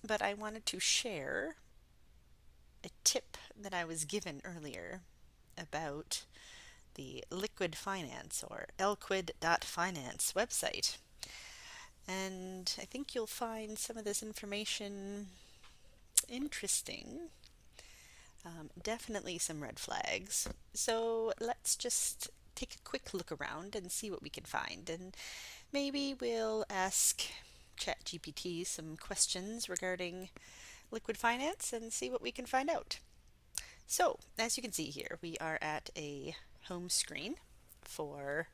but I wanted to share a tip that I was given earlier about the Lquid.Finance or Lquid.Finance website. And I think you'll find some of this information interesting. Definitely some red flags. So let's just take a quick look around and see what we can find. And maybe we'll ask ChatGPT some questions regarding Lquid.Finance and see what we can find out. So, as you can see here, we are at a home screen for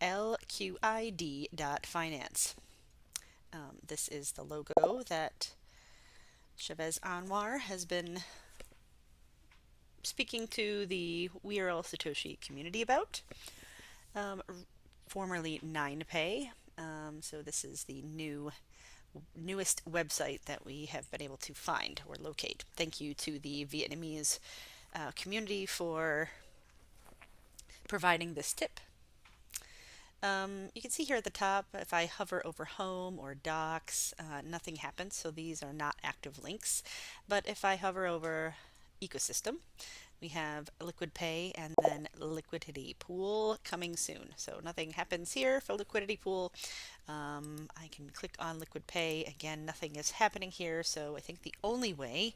Lquid.Finance. This is the logo that Shavez Anwar has been speaking to the We Are All Satoshi community about, um, formerly 9pay. So this is the newest website that we have been able to find or locate. Thank you to the Vietnamese community for providing this tip. You can see here at the top, if I hover over home or docs, nothing happens, so these are not active links. But if I hover over ecosystem, we have Liquid Pay and then Liquidity Pool coming soon. So nothing happens here for Liquidity Pool. I can click on Liquid Pay. Again, nothing is happening here. So I think the only way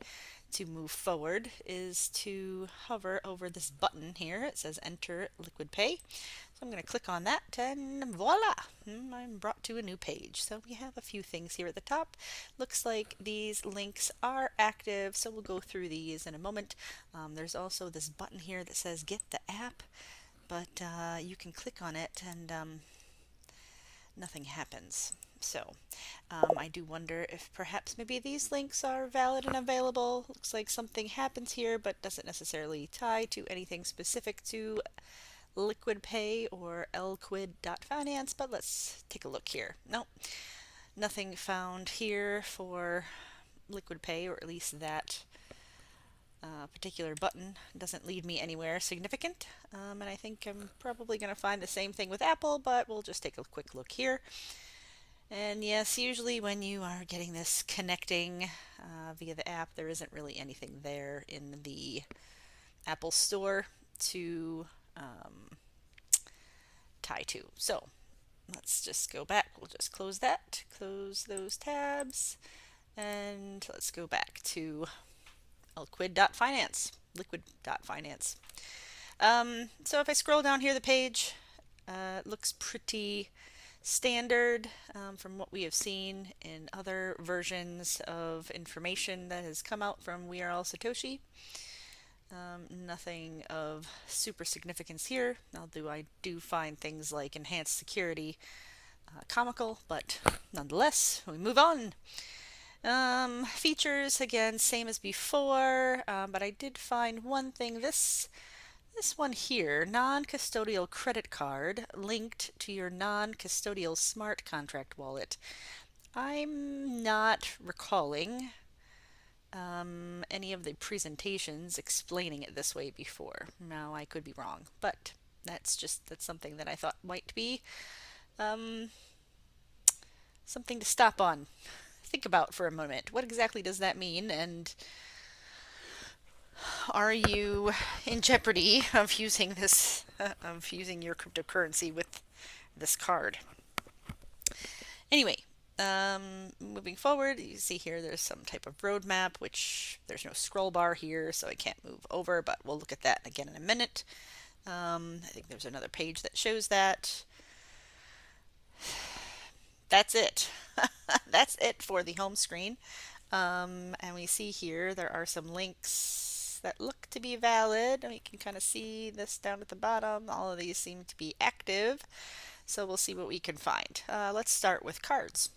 to move forward is to hover over this button here. It says Enter Liquid Pay. So I'm going to click on that and voila, I'm brought to a new page. So we have a few things here at the top. Looks like these links are active, so we'll go through these in a moment. There's also this button here that says Get the App, but you can click on it and nothing happens. So I do wonder if perhaps maybe these links are valid and available. Looks like something happens here, but doesn't necessarily tie to anything specific to Liquid Pay or Lquid.Finance, but let's take a look here. No, nothing found here for Liquid Pay, or at least that particular button doesn't lead me anywhere significant. And I think I'm probably going to find the same thing with Apple, but we'll just take a quick look here. And yes, usually when you are getting this connecting via the app, there isn't really anything there in the Apple Store to tie to. So let's just go back. We'll just close that, close those tabs, and let's go back to Lquid.Finance, Liquid.Finance. So if I scroll down here, the page looks pretty standard from what we have seen in other versions of information that has come out from We Are All Satoshi. Nothing of super significance here, although I do find things like enhanced security comical, but nonetheless, we move on. Features, again, same as before, but I did find one thing. This one here, non-custodial credit card linked to your non-custodial smart contract wallet. I'm not recalling any of the presentations explaining it this way before. Now, I could be wrong, but that's something that I thought might be something to stop on. Think about for a moment. What exactly does that mean? And are you in jeopardy of using this, of using your cryptocurrency with this card? Anyway, moving forward, you see here there's some type of roadmap, which there's no scroll bar here, so I can't move over, but we'll look at that again in a minute. I think there's another page that shows that. That's it. That's it for the home screen. And we see here there are some links that look to be valid. And we can kind of see this down at the bottom. All of these seem to be active. So we'll see what we can find. Let's start with cards.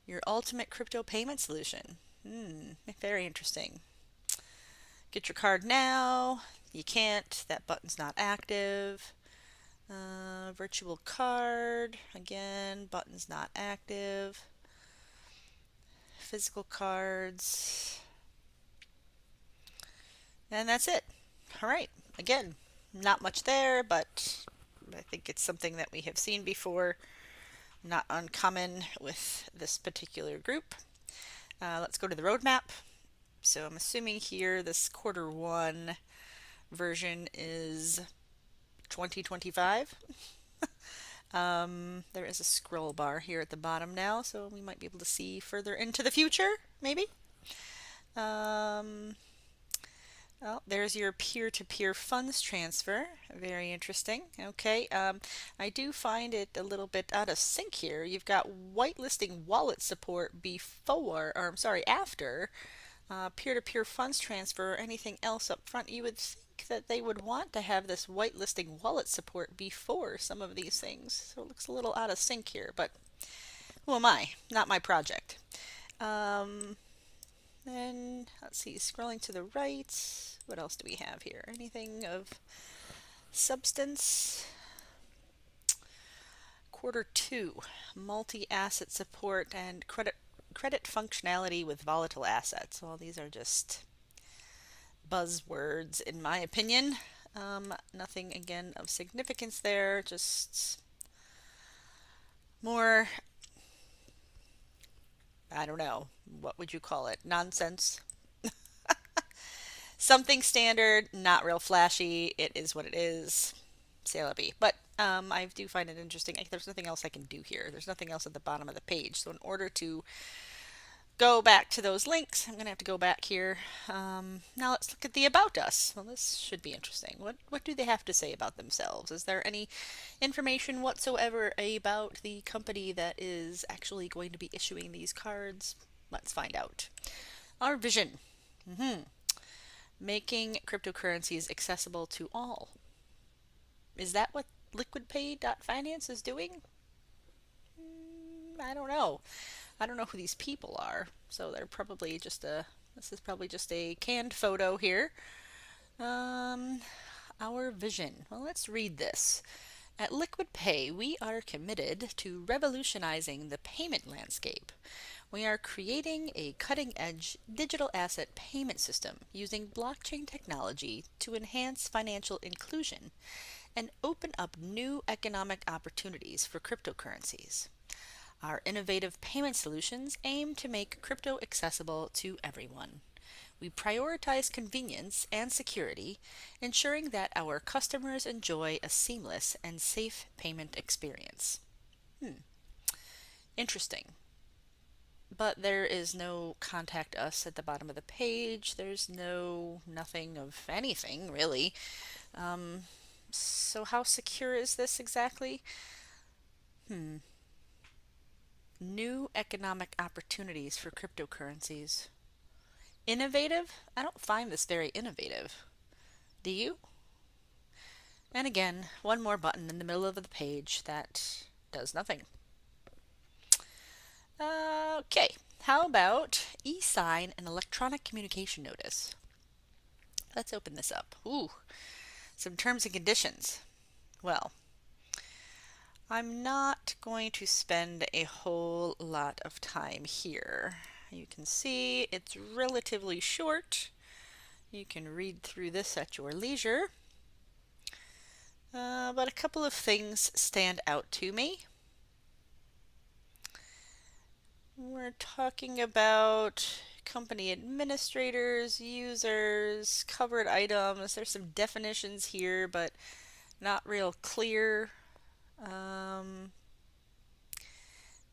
Your ultimate crypto payment solution. Very interesting. Get your card now. You can't. That button's not active. Virtual card. Again, button's not active. Physical cards. And that's it. All right. Again, not much there, but I think it's something that we have seen before. not uncommon with this particular group. Let's go to the roadmap. So I'm assuming here this quarter one version is 2025. There is a scroll bar here at the bottom now, so we might be able to see further into the future, maybe. Well, there's your peer-to-peer funds transfer. Very interesting. Okay, I do find it a little bit out of sync here. You've got whitelisting wallet support before, or I'm sorry, after peer-to-peer funds transfer or anything else up front. You would think that they would want to have this whitelisting wallet support before some of these things. So it looks a little out of sync here, but who am I? Not my project. Then, let's see, scrolling to the right, what else do we have here? Anything of substance? Quarter two, multi-asset support and credit functionality with volatile assets. Well, these are just buzzwords in my opinion. Nothing again of significance there, just more, I don't know, what would you call it? Nonsense. Something standard, not real flashy. It is what it is. C'est la vie. But I do find it interesting. There's nothing else I can do here. There's nothing else at the bottom of the page. So in order to go back to those links, I'm going to have to go back here. Now let's look at the About Us. Well, this should be interesting. What do they have to say about themselves? Is there any information whatsoever about the company that is actually going to be issuing these cards? Let's find out. Our vision. Making cryptocurrencies accessible to all. Is that what Lquid.Finance is doing? I don't know. I don't know who these people are. So they're probably just this is probably just a canned photo here. Our vision. Well, let's read this. At Liquid Pay, we are committed to revolutionizing the payment landscape. We are creating a cutting-edge digital asset payment system using blockchain technology to enhance financial inclusion and open up new economic opportunities for cryptocurrencies. Our innovative payment solutions aim to make crypto accessible to everyone. We prioritize convenience and security, ensuring that our customers enjoy a seamless and safe payment experience. Interesting. But there is no contact us at the bottom of the page. There's nothing of anything really. So how secure is this exactly? New economic opportunities for cryptocurrencies. Innovative? I don't find this very innovative. Do you? And again, one more button in the middle of the page that does nothing. Okay, how about e-sign and electronic communication notice? Let's open this up. Ooh, some terms and conditions. Well, I'm not going to spend a whole lot of time here. You can see it's relatively short. You can read through this at your leisure. But a couple of things stand out to me. We're talking about company administrators, users, covered items. There's some definitions here, but not real clear.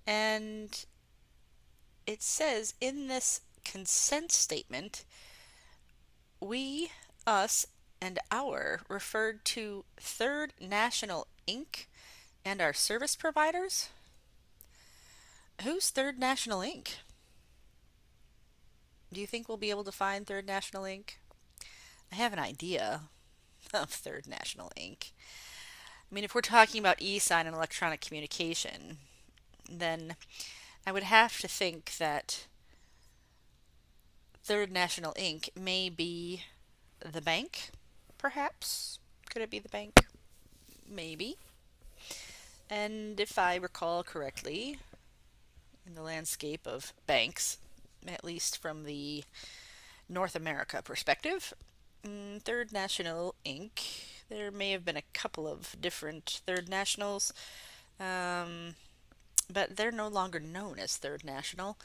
And it says in this consent statement, we, us, and our referred to Third National Inc. and our service providers. Who's Third National Inc.? Do you think we'll be able to find Third National Inc.? I have an idea of Third National Inc. I mean, if we're talking about e-sign and electronic communication, then I would have to think that Third National Inc. may be the bank, perhaps? Could it be the bank? Maybe. And if I recall correctly, in the landscape of banks, at least from the North America perspective, Third National Inc., there may have been a couple of different Third Nationals. but they're no longer known as Third National.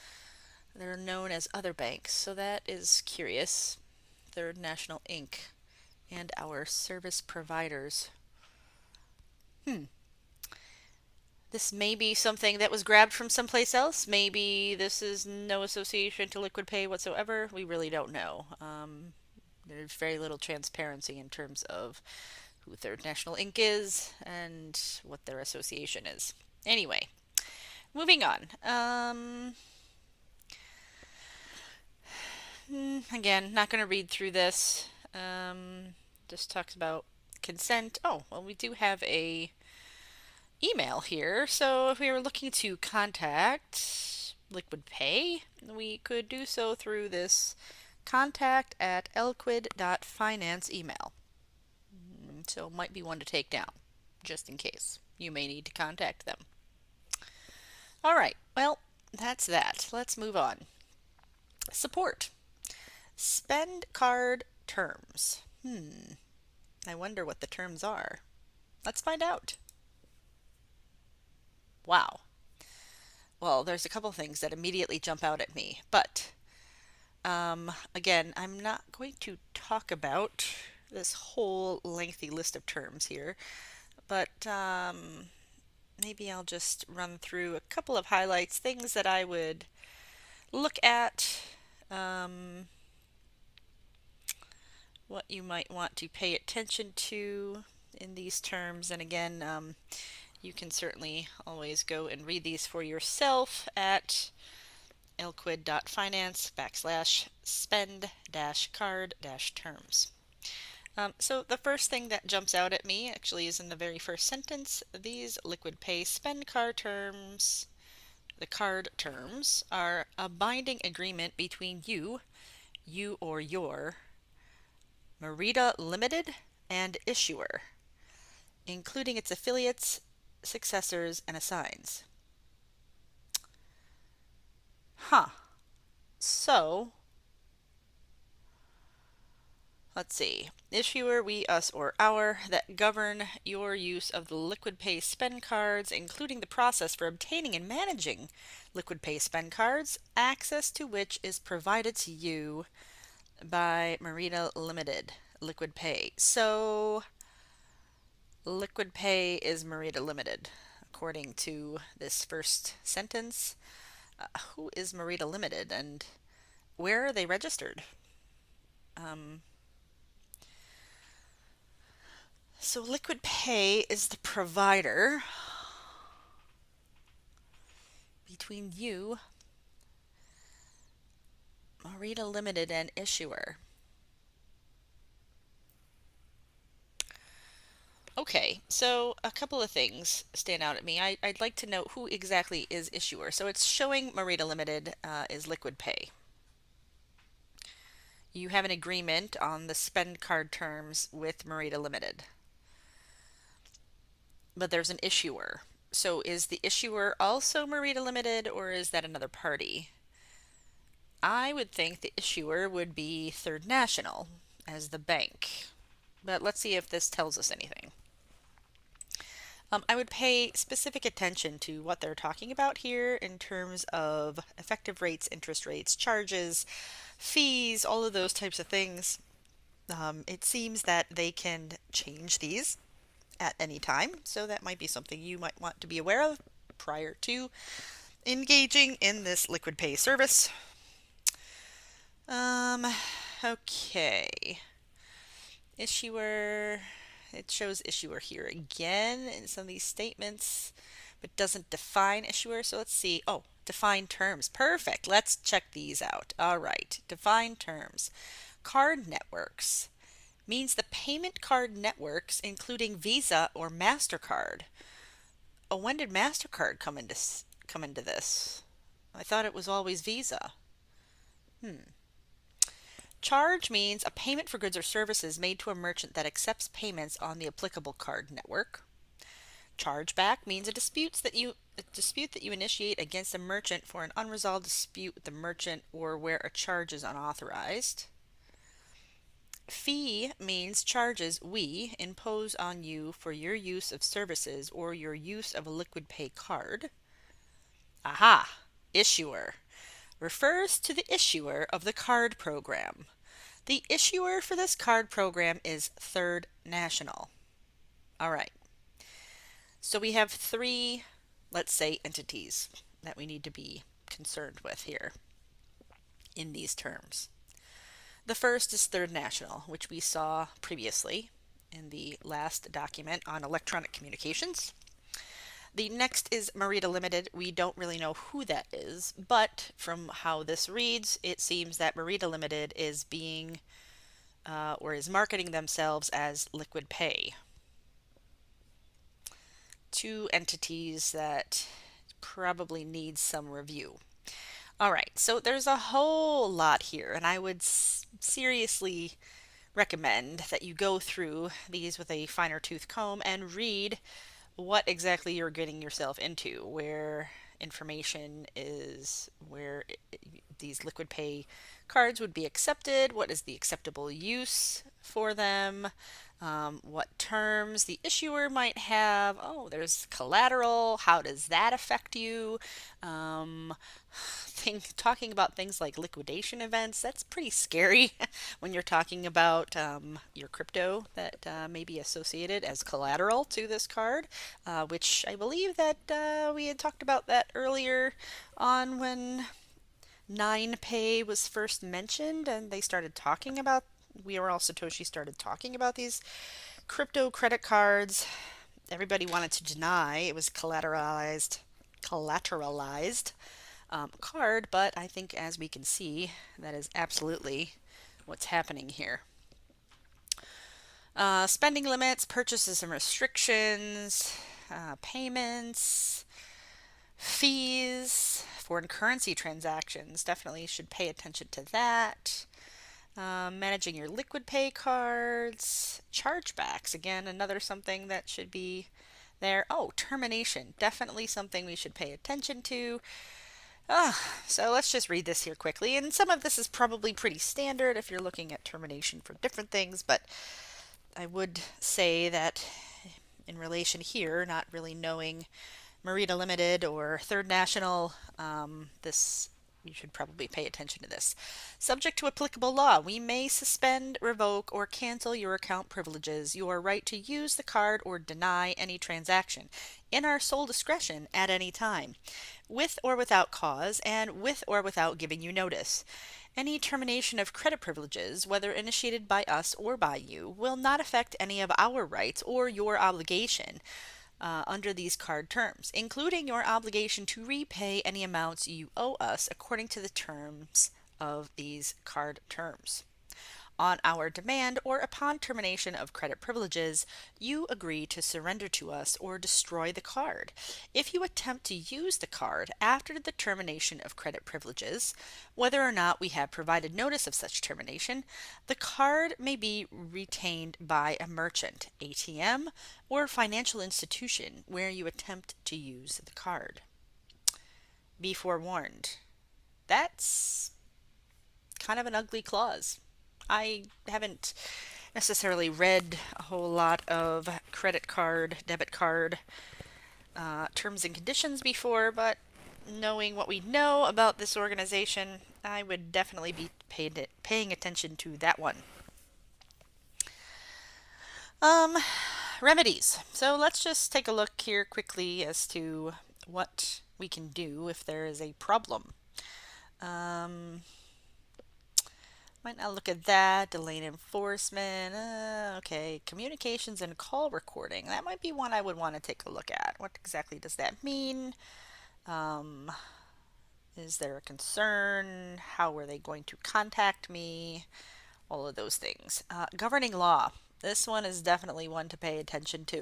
They're known as other banks, so that is curious. Third National Inc. and our service providers. Hmm. This may be something that was grabbed from someplace else. Maybe this is no association to Liquid Pay whatsoever. We really don't know. There's very little transparency in terms of who Third National Inc. is and what their association is. Anyway, moving on. Again, not going to read through this. Just talks about consent. Oh, well, we do have a email here. So if we were looking to contact Liquid Pay, we could do so through this contact@Lquid.Finance email. So it might be one to take down, just in case you may need to contact them. All right, well, that's that. Let's move on. Support. Spend card terms. I wonder what the terms are. Let's find out. Wow. Well, there's a couple things that immediately jump out at me, but again, I'm not going to talk about this whole lengthy list of terms here, but maybe I'll just run through a couple of highlights, things that I would look at, what you might want to pay attention to in these terms. And again, you can certainly always go and read these for yourself at lquid.finance/spend-card-terms. So the first thing that jumps out at me actually is in the very first sentence. These Liquid Pay spend card terms, the card terms, are a binding agreement between you or your Merida Limited and issuer, including its affiliates, successors, and assigns. So, let's see. Issuer, we, us, or our, that govern your use of the Liquid Pay spend cards, including the process for obtaining and managing Liquid Pay spend cards, access to which is provided to you by Merida Limited, Liquid Pay. So, Liquid Pay is Merida Limited, according to this first sentence. Who is Merida Limited and where are they registered? So Liquid Pay is the provider between you, Merida Limited, and issuer. Okay, so a couple of things stand out at me. I'd like to know who exactly is issuer. So it's showing Merida Limited is Liquid Pay. You have an agreement on the spend card terms with Merida Limited. But there's an issuer. So is the issuer also Merida Limited or is that another party? I would think the issuer would be Third National as the bank. But let's see if this tells us anything. I would pay specific attention to what they're talking about here in terms of effective rates, interest rates, charges, fees, all of those types of things. It seems that they can change these at any time, so that might be something you might want to be aware of prior to engaging in this Liquid Pay service. Okay. Issuer. It shows issuer here again in some of these statements, but doesn't define issuer. So let's see. Oh, define terms. Perfect. Let's check these out. All right. Define terms. Card networks means the payment card networks, including Visa or MasterCard. Oh, when did MasterCard come into this? I thought it was always Visa. Charge means a payment for goods or services made to a merchant that accepts payments on the applicable card network. Chargeback means a dispute that you initiate against a merchant for an unresolved dispute with the merchant or where a charge is unauthorized. Fee means charges we impose on you for your use of services or your use of a Liquid Pay card. Aha! Issuer refers to the issuer of the card program. The issuer for this card program is Third National. All right. So we have three, let's say, entities that we need to be concerned with here in these terms. The first is Third National, which we saw previously in the last document on electronic communications. The next is Merida Limited. We don't really know who that is, but from how this reads, it seems that Merida Limited is being or is marketing themselves as Liquid Pay. Two entities that probably need some review. All right, so there's a whole lot here, and I would seriously recommend that you go through these with a finer tooth comb and read what exactly you're getting yourself into, where information is, where these liquid pay cards would be accepted, what is the acceptable use for them, what terms the issuer might have. Oh, there's collateral. How does that affect you? Talking about things like liquidation events, that's pretty scary when you're talking about your crypto that may be associated as collateral to this card, which I believe that we had talked about that earlier on when 9pay was first mentioned and they started talking about, we were all Satoshi started talking about these crypto credit cards. Everybody wanted to deny it was collateralized card, but I think as we can see, that is absolutely what's happening here. Spending limits, purchases and restrictions, payments, fees, foreign currency transactions, definitely should pay attention to that. Managing your liquid pay cards, chargebacks, again, another something that should be there. Oh, termination, definitely something we should pay attention to. So let's just read this here quickly. And some of this is probably pretty standard if you're looking at termination for different things, but I would say that in relation here, not really knowing Merida Limited or Third National, this you should probably pay attention to this. Subject to applicable law, we may suspend, revoke, or cancel your account privileges, your right to use the card, or deny any transaction in our sole discretion at any time, with or without cause, and with or without giving you notice. Any termination of credit privileges, whether initiated by us or by you, will not affect any of our rights or your obligation under these card terms, including your obligation to repay any amounts you owe us according to the terms of these card terms. On our demand or upon termination of credit privileges, you agree to surrender to us or destroy the card. If you attempt to use the card after the termination of credit privileges, whether or not we have provided notice of such termination, the card may be retained by a merchant, ATM, or financial institution where you attempt to use the card. Be forewarned. That's kind of an ugly clause. I haven't necessarily read a whole lot of credit card, debit card terms and conditions before, but knowing what we know about this organization, I would definitely be paying attention to that one. Remedies. So let's just take a look here quickly as to what we can do if there is a problem. Might not look at that. Delayed enforcement. Okay. Communications and call recording. That might be one I would want to take a look at. What exactly does that mean? Is there a concern? How are they going to contact me? All of those things. Governing law. This one is definitely one to pay attention to.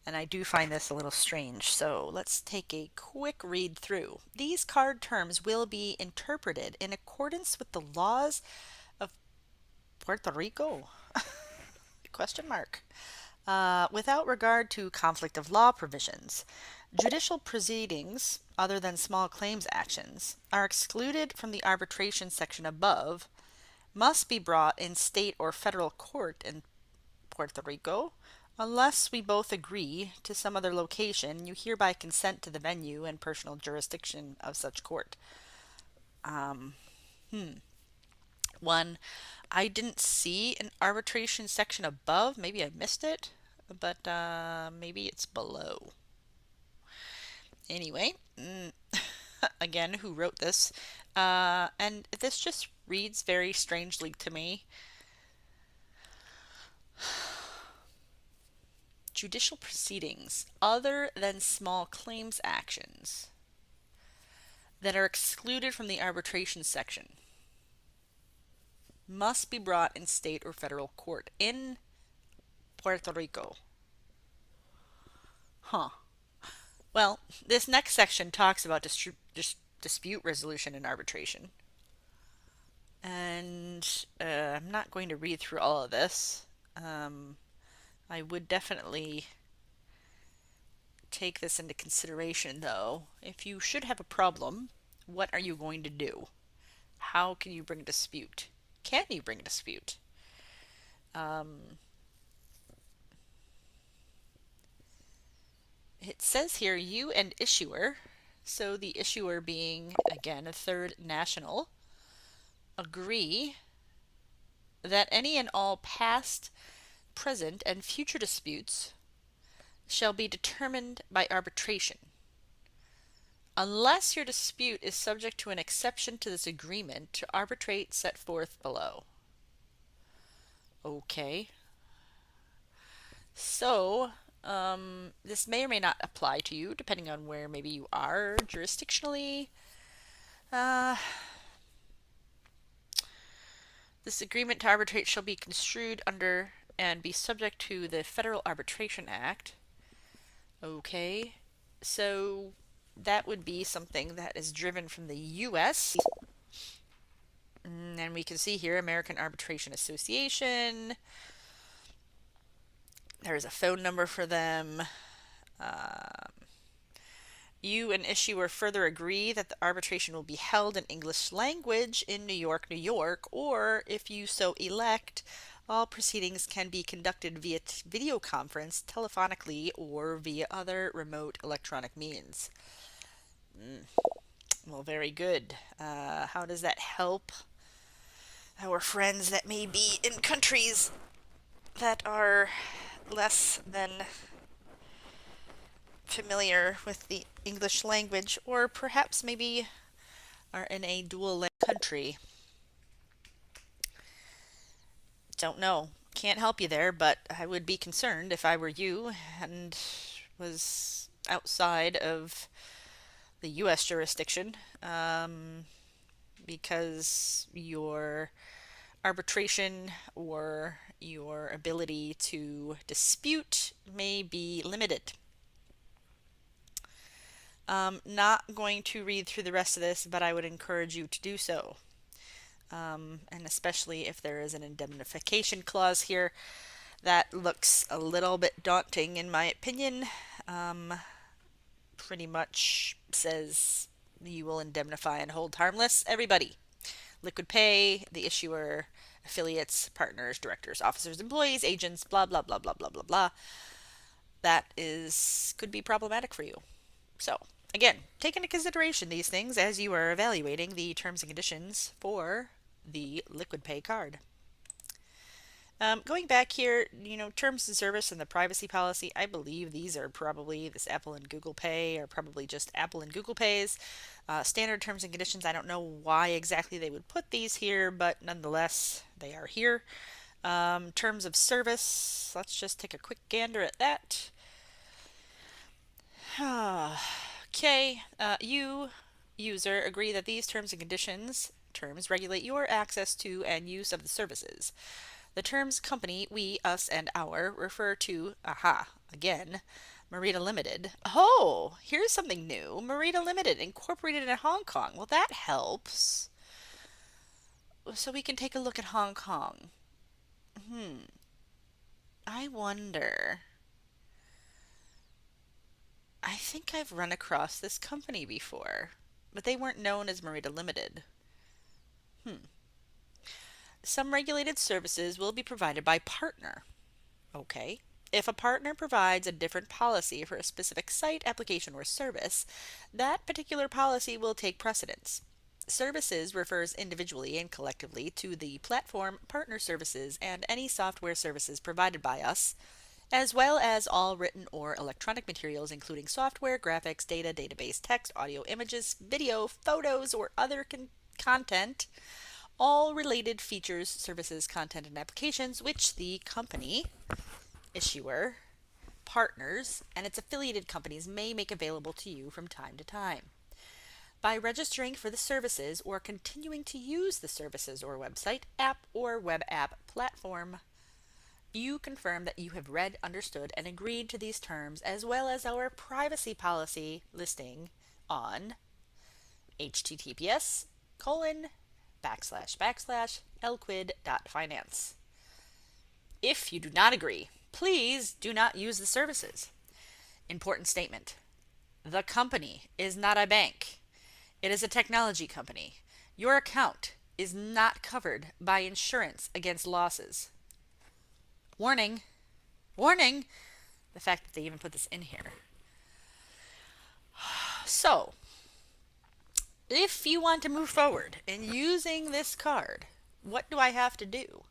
And I do find this a little strange, so let's take a quick read through. These card terms will be interpreted in accordance with the laws of Puerto Rico? Question mark. Without regard to conflict of law provisions. Judicial proceedings, other than small claims actions, are excluded from the arbitration section above, must be brought in state or federal court in Puerto Rico, Unless we both agree to some other location, you hereby consent to the venue and personal jurisdiction of such court. Um, One, I didn't see an arbitration section above. Maybe I missed it, but maybe it's below. Anyway, again, who wrote this? And this just reads very strangely to me. Judicial proceedings other than small claims actions that are excluded from the arbitration section must be brought in state or federal court in Puerto Rico. Huh. Well, this next section talks about dispute resolution and arbitration. And I'm not going to read through all of this. I would definitely take this into consideration, though. If you should have a problem, what are you going to do? How can you bring a dispute? Can you bring a dispute? It says here, you and issuer, so the issuer being, again, a third national, agree that any and all past, present, and future disputes shall be determined by arbitration, unless your dispute is subject to an exception to this agreement to arbitrate set forth below. Okay. So, this may or may not apply to you, depending on where maybe you are jurisdictionally. This agreement to arbitrate shall be construed under and be subject to the Federal Arbitration Act. Okay, so that would be something that is driven from the U.S. And we can see here American Arbitration Association. There's a phone number for them. You and issuer further agree that the arbitration will be held in English language in New York, New York, or if you so elect, all proceedings can be conducted via video conference, telephonically, or via other remote electronic means. Well, very good. How does that help our friends that may be in countries that are less than familiar with the English language, or perhaps maybe are in a dual language country? Don't know. Can't help you there, but I would be concerned if I were you and was outside of the U.S. jurisdiction, because your arbitration or your ability to dispute may be limited. Not going to read through the rest of this, but I would encourage you to do so. And especially if there is an indemnification clause here, that looks a little bit daunting in my opinion. Pretty much says you will indemnify and hold harmless everybody. Liquid pay, the issuer, affiliates, partners, directors, officers, employees, agents, blah, blah, blah, blah, blah, blah, blah. That could be problematic for you. So, again, take into consideration these things as you are evaluating the terms and conditions for the Liquid Pay card. Going back here, terms of service and the privacy policy, I believe these are probably, this Apple and Google Pay are probably just Apple and Google Pays. Standard terms and conditions, I don't know why exactly they would put these here, but nonetheless, they are here. Terms of service, let's just take a quick gander at that. Okay, you, user, agree that these terms and conditions regulate your access to and use of the services. The terms company, we, us, and our refer to, again, Merida Limited. Oh, here's something new. Merida Limited, incorporated in Hong Kong. Well, that helps. So we can take a look at Hong Kong. I wonder. I think I've run across this company before, but they weren't known as Merida Limited. Some regulated services will be provided by partner. Okay. If a partner provides a different policy for a specific site, application, or service, that particular policy will take precedence. Services refers individually and collectively to the platform, partner services, and any software services provided by us, as well as all written or electronic materials, including software, graphics, data, database, text, audio, images, video, photos, or other content, all related features, services, content, and applications which the company, issuer, partners, and its affiliated companies may make available to you from time to time. By registering for the services or continuing to use the services or website, app, or web app platform, you confirm that you have read, understood, and agreed to these terms, as well as our privacy policy listing on https://lquid.finance. If you do not agree, please do not use the services. Important statement. The company is not a bank. It is a technology company. Your account is not covered by insurance against losses. Warning. Warning. The fact that they even put this in here. So, if you want to move forward in using this card, what do I have to do?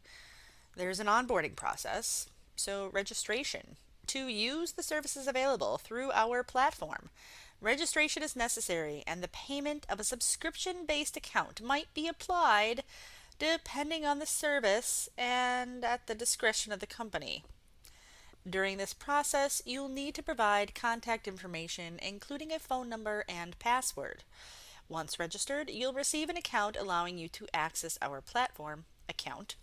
There's an onboarding process. So registration to use the services available through our platform. Registration is necessary, and the payment of a subscription-based account might be applied depending on the service and at the discretion of the company. During this process, you'll need to provide contact information, including a phone number and password. Once registered, you'll receive an account allowing you to access our platform account.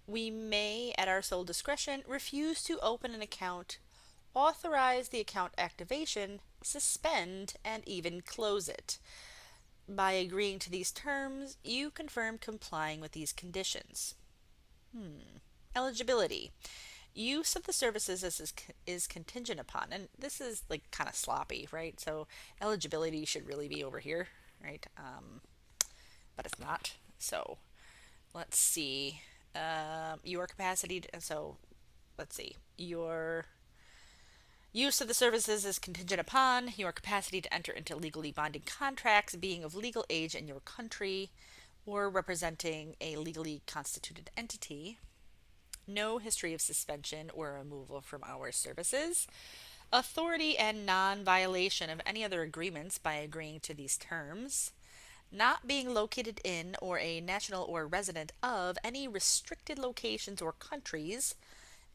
We may, at our sole discretion, refuse to open an account, authorize the account activation, suspend, and even close it. By agreeing to these terms, you confirm complying with these conditions. Eligibility. Use of the services is contingent upon, and this is like kind of sloppy, right? So eligibility should really be over here, right? But it's not. So let's see. Your capacity to, so let's see, your use of the services is contingent upon your capacity to enter into legally binding contracts, being of legal age in your country, or representing a legally constituted entity, no history of suspension or removal from our services, authority and non-violation of any other agreements by agreeing to these terms, not being located in or a national or resident of any restricted locations or countries,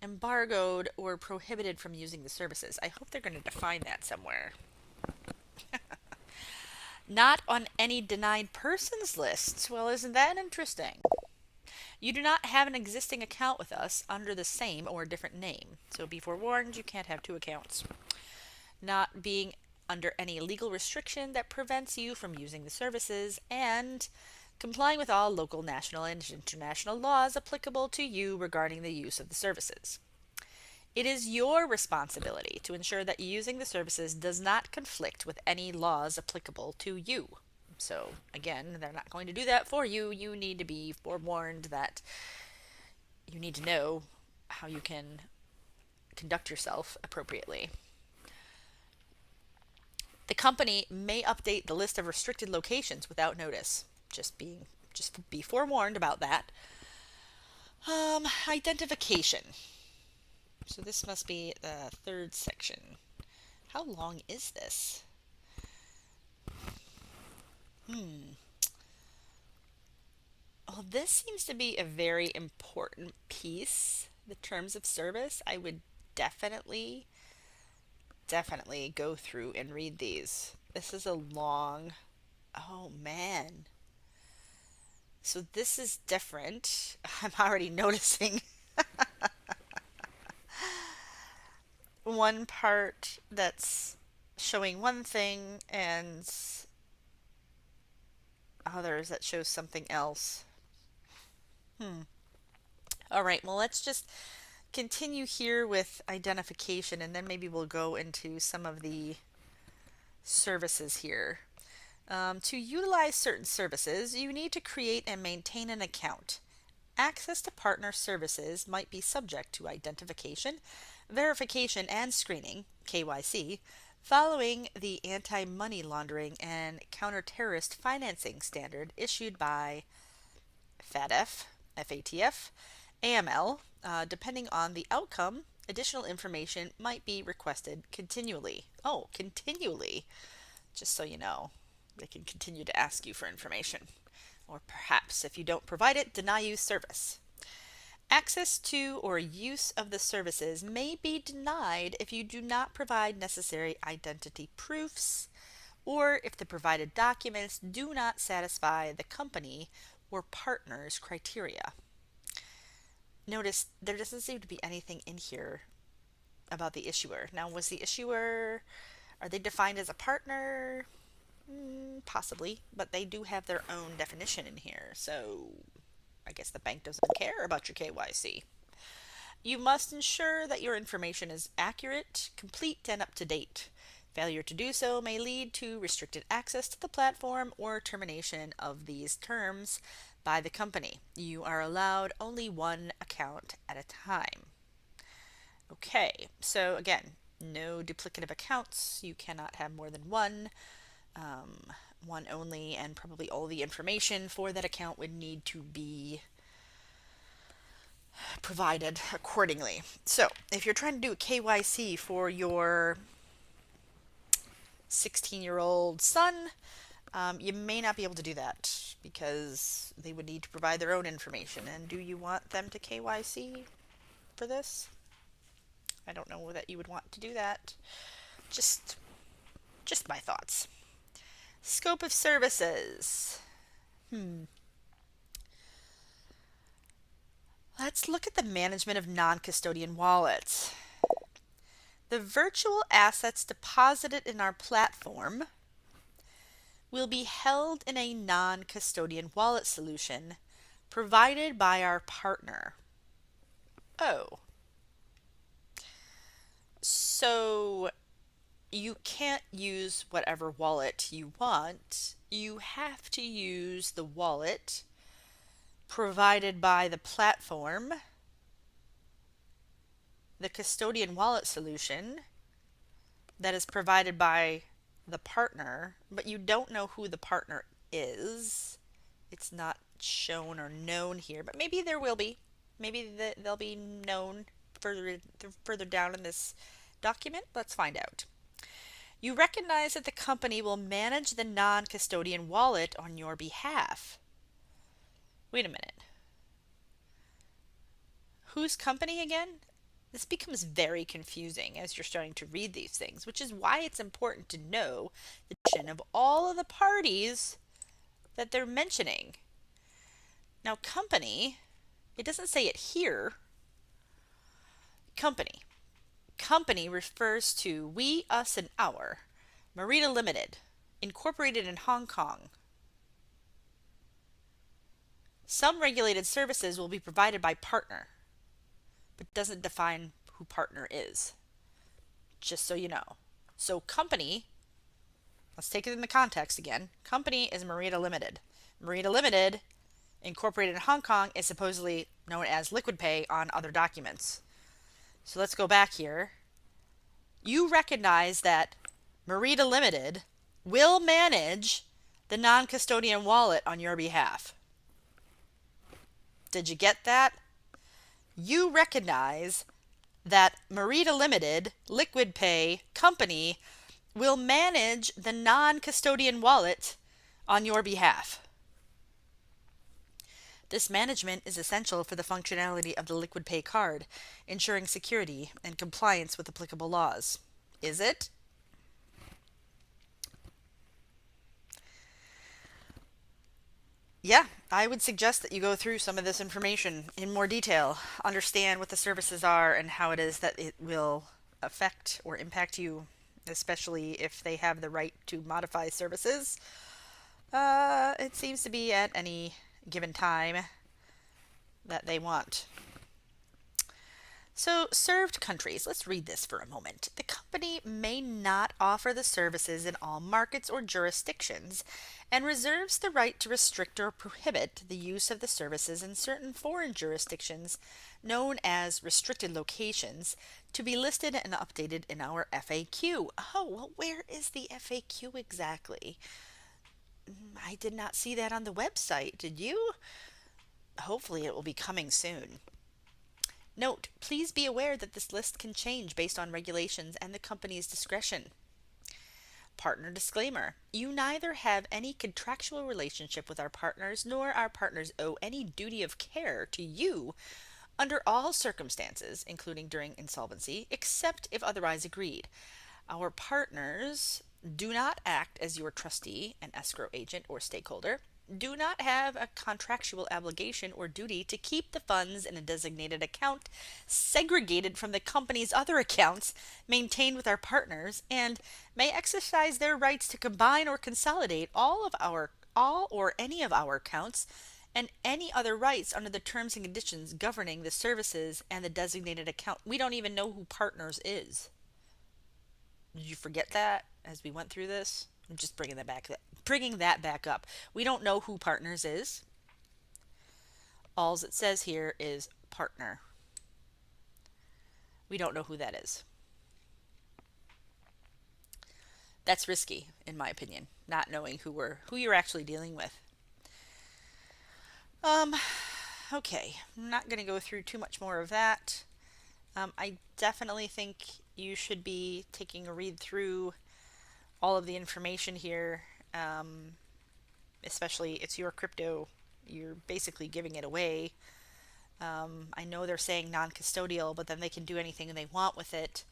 embargoed or prohibited from using the services. I hope they're going to define that somewhere. Not on any denied persons lists. Well, isn't that interesting? You do not have an existing account with us under the same or different name. So be forewarned, you can't have two accounts. Not being under any legal restriction that prevents you from using the services, and complying with all local, national, and international laws applicable to you regarding the use of the services. It is your responsibility to ensure that using the services does not conflict with any laws applicable to you. So, again, they're not going to do that for you. You need to be forewarned that you need to know how you can conduct yourself appropriately. The company may update the list of restricted locations without notice. Just be forewarned about that. Identification. So this must be the third section. How long is this? Well, this seems to be a very important piece. The terms of service. I would definitely go through and read these. This is a long, oh man. So this is different. I'm already noticing one part that's showing one thing and others that shows something else. All right, well, let's just continue here with identification, and then maybe we'll go into some of the services here. To utilize certain services, you need to create and maintain an account. Access to partner services might be subject to identification, verification and screening, KYC, following the Anti-Money Laundering and Counter-Terrorist Financing Standard issued by FATF, AML. Depending on the outcome, additional information might be requested continually. Oh, continually. Just so you know, they can continue to ask you for information. Or perhaps, if you don't provide it, deny you service. Access to or use of the services may be denied if you do not provide necessary identity proofs or if the provided documents do not satisfy the company or partner's criteria. Notice there doesn't seem to be anything in here about the issuer. Now, was the issuer, are they defined as a partner? Possibly, but they do have their own definition in here, so I guess the bank doesn't care about your KYC. You must ensure that your information is accurate, complete, and up to date. Failure to do so may lead to restricted access to the platform or termination of these terms by the company. You are allowed only one account at a time. Okay, so again, no duplicative accounts. You cannot have more than one. One only, and probably all the information for that account would need to be provided accordingly. So if you're trying to do a KYC for your 16-year-old son, you may not be able to do that because they would need to provide their own information. And do you want them to KYC for this? I don't know that you would want to do that. Just my thoughts. Scope of services. Let's look at the management of non-custodian wallets. The virtual assets deposited in our platform will be held in a non-custodian wallet solution provided by our partner. Oh. So you can't use whatever wallet you want. You have to use the wallet provided by the platform, the custodian wallet solution that is provided by the partner, but you don't know who the partner is. It's not shown or known here, but maybe there will be. Maybe they'll be known further down in this document. Let's find out. You recognize that the company will manage the non-custodian wallet on your behalf. Wait a minute. Whose company again? This becomes very confusing as you're starting to read these things, which is why it's important to know the definition of all of the parties that they're mentioning. Now, company, it doesn't say it here. Company. Company refers to we, us, and our. Merida Limited, incorporated in Hong Kong. Some regulated services will be provided by partner, but doesn't define who partner is. Just so you know. So company, let's take it in the context again. Company is Merida Limited. Merida Limited, incorporated in Hong Kong, is supposedly known as LiquidPay on other documents. So let's go back here. You recognize that Merida Limited will manage the non-custodian wallet on your behalf. Did you get that? You recognize that Merida Limited, LiquidPay company, will manage the non-custodian wallet on your behalf. This management is essential for the functionality of the LiquidPay card, ensuring security and compliance with applicable laws. Is it? Yeah, I would suggest that you go through some of this information in more detail, understand what the services are and how it is that it will affect or impact you, especially if they have the right to modify services. It seems to be at any given time that they want. So, served countries. Let's read this for a moment. The company may not offer the services in all markets or jurisdictions and reserves the right to restrict or prohibit the use of the services in certain foreign jurisdictions known as restricted locations to be listed and updated in our FAQ. Oh, well, where is the FAQ exactly? I did not see that on the website. Did you? Hopefully, it will be coming soon. Note, please be aware that this list can change based on regulations and the company's discretion. Partner disclaimer. You neither have any contractual relationship with our partners, nor our partners owe any duty of care to you under all circumstances, including during insolvency, except if otherwise agreed. Our partners do not act as your trustee, an escrow agent, or stakeholder, do not have a contractual obligation or duty to keep the funds in a designated account segregated from the company's other accounts maintained with our partners, and may exercise their rights to combine or consolidate all or any of our accounts and any other rights under the terms and conditions governing the services and the designated account. We don't even know who partners is. Did you forget that as we went through this? I'm just bringing that back up. We don't know who partners is. All it says here is partner. We don't know who that is. That's risky, in my opinion, not knowing who you're actually dealing with. Okay, I'm not going to go through too much more of that. I definitely think you should be taking a read through all of the information here. Especially, it's your crypto. You're basically giving it away. I know they're saying non-custodial, but then they can do anything they want with it,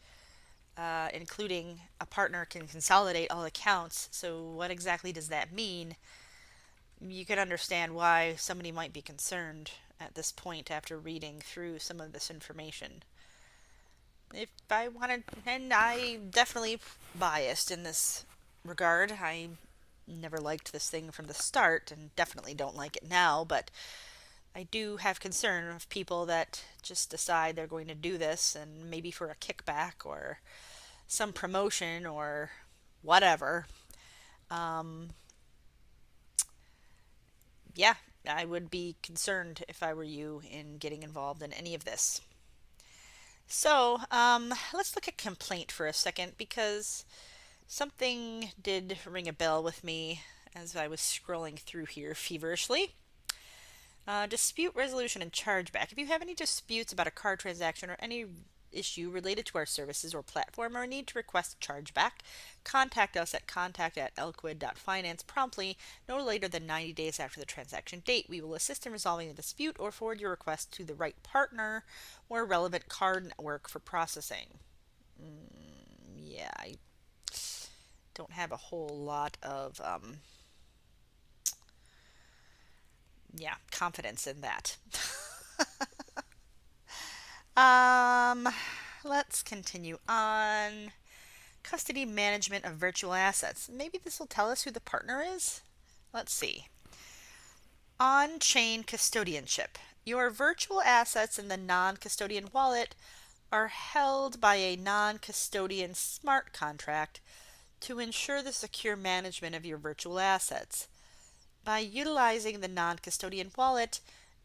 including a partner can consolidate all accounts. So what exactly does that mean? You can understand why somebody might be concerned at this point after reading through some of this information. If I wanted, and I definitely biased in this regard. I never liked this thing from the start and definitely don't like it now, but I do have concern of people that just decide they're going to do this and maybe for a kickback or some promotion or whatever. Yeah, I would be concerned if I were you in getting involved in any of this. So, let's look at complaint for a second because something did ring a bell with me as I was scrolling through here feverishly. Dispute resolution and chargeback. If you have any disputes about a card transaction or any issue related to our services or platform or need to request chargeback, contact us at contact@Lquid.Finance promptly, no later than 90 days after the transaction date. We will assist in resolving the dispute or forward your request to the right partner or relevant card network for processing. Yeah, I don't have a whole lot of confidence in that. Let's continue on. Custody management of virtual assets. Maybe this will tell us who the partner is. Let's see. On-chain custodianship. Your virtual assets in the non-custodian wallet are held by a non-custodian smart contract to ensure the secure management of your virtual assets. By utilizing the non-custodian wallet,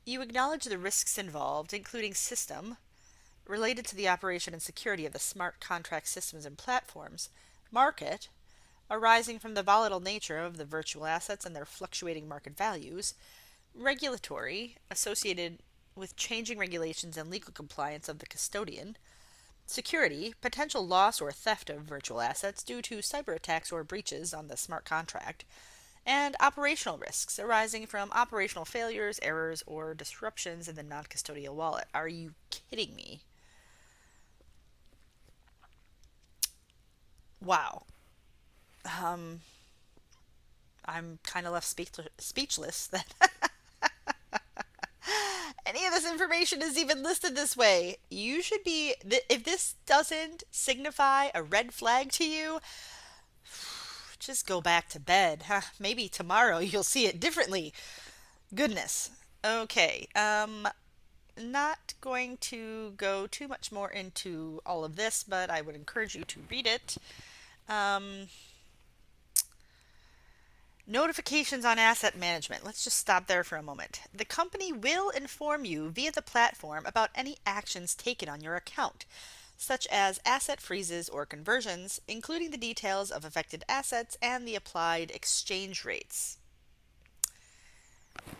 you acknowledge the risks involved, including system, related to the operation and security of the smart contract systems and platforms, market, arising from the volatile nature of the virtual assets and their fluctuating market values, regulatory, associated with changing regulations and legal compliance of the custodian, security, potential loss or theft of virtual assets due to cyber attacks or breaches on the smart contract, and operational risks arising from operational failures, errors, or disruptions in the non-custodial wallet. Are you kidding me? Wow. I'm kind of left speechless that any of this information is even listed this way. You should be, if this doesn't signify a red flag to you, just go back to bed. Maybe tomorrow you'll see it differently. Goodness. Okay. not going to go too much more into all of this, but I would encourage you to read it. Notifications on asset management. Let's just stop there for a moment. The company will inform you via the platform about any actions taken on your account, such as asset freezes or conversions, including the details of affected assets and the applied exchange rates.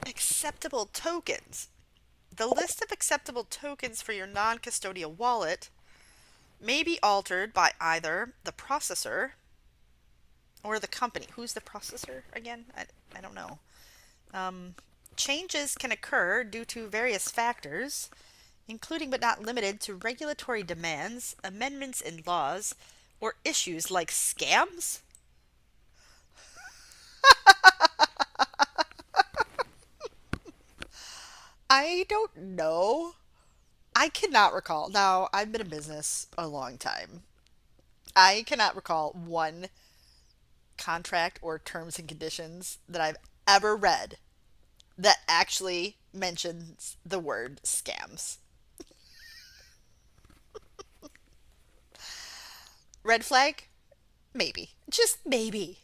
Acceptable tokens. The list of acceptable tokens for your non-custodial wallet may be altered by either the processor or the company. Who's the processor again? I don't know. Changes can occur due to various factors, including but not limited to regulatory demands, amendments in laws, or issues like scams. I don't know. I cannot recall. Now, I've been in business a long time. I cannot recall one contract or terms and conditions that I've ever read that actually mentions the word scams. Red flag? Maybe. Just maybe.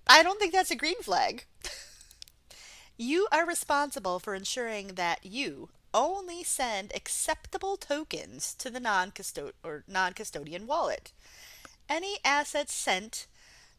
I don't think that's a green flag. You are responsible for ensuring that you only send acceptable tokens to the non-custodian wallet. Any assets sent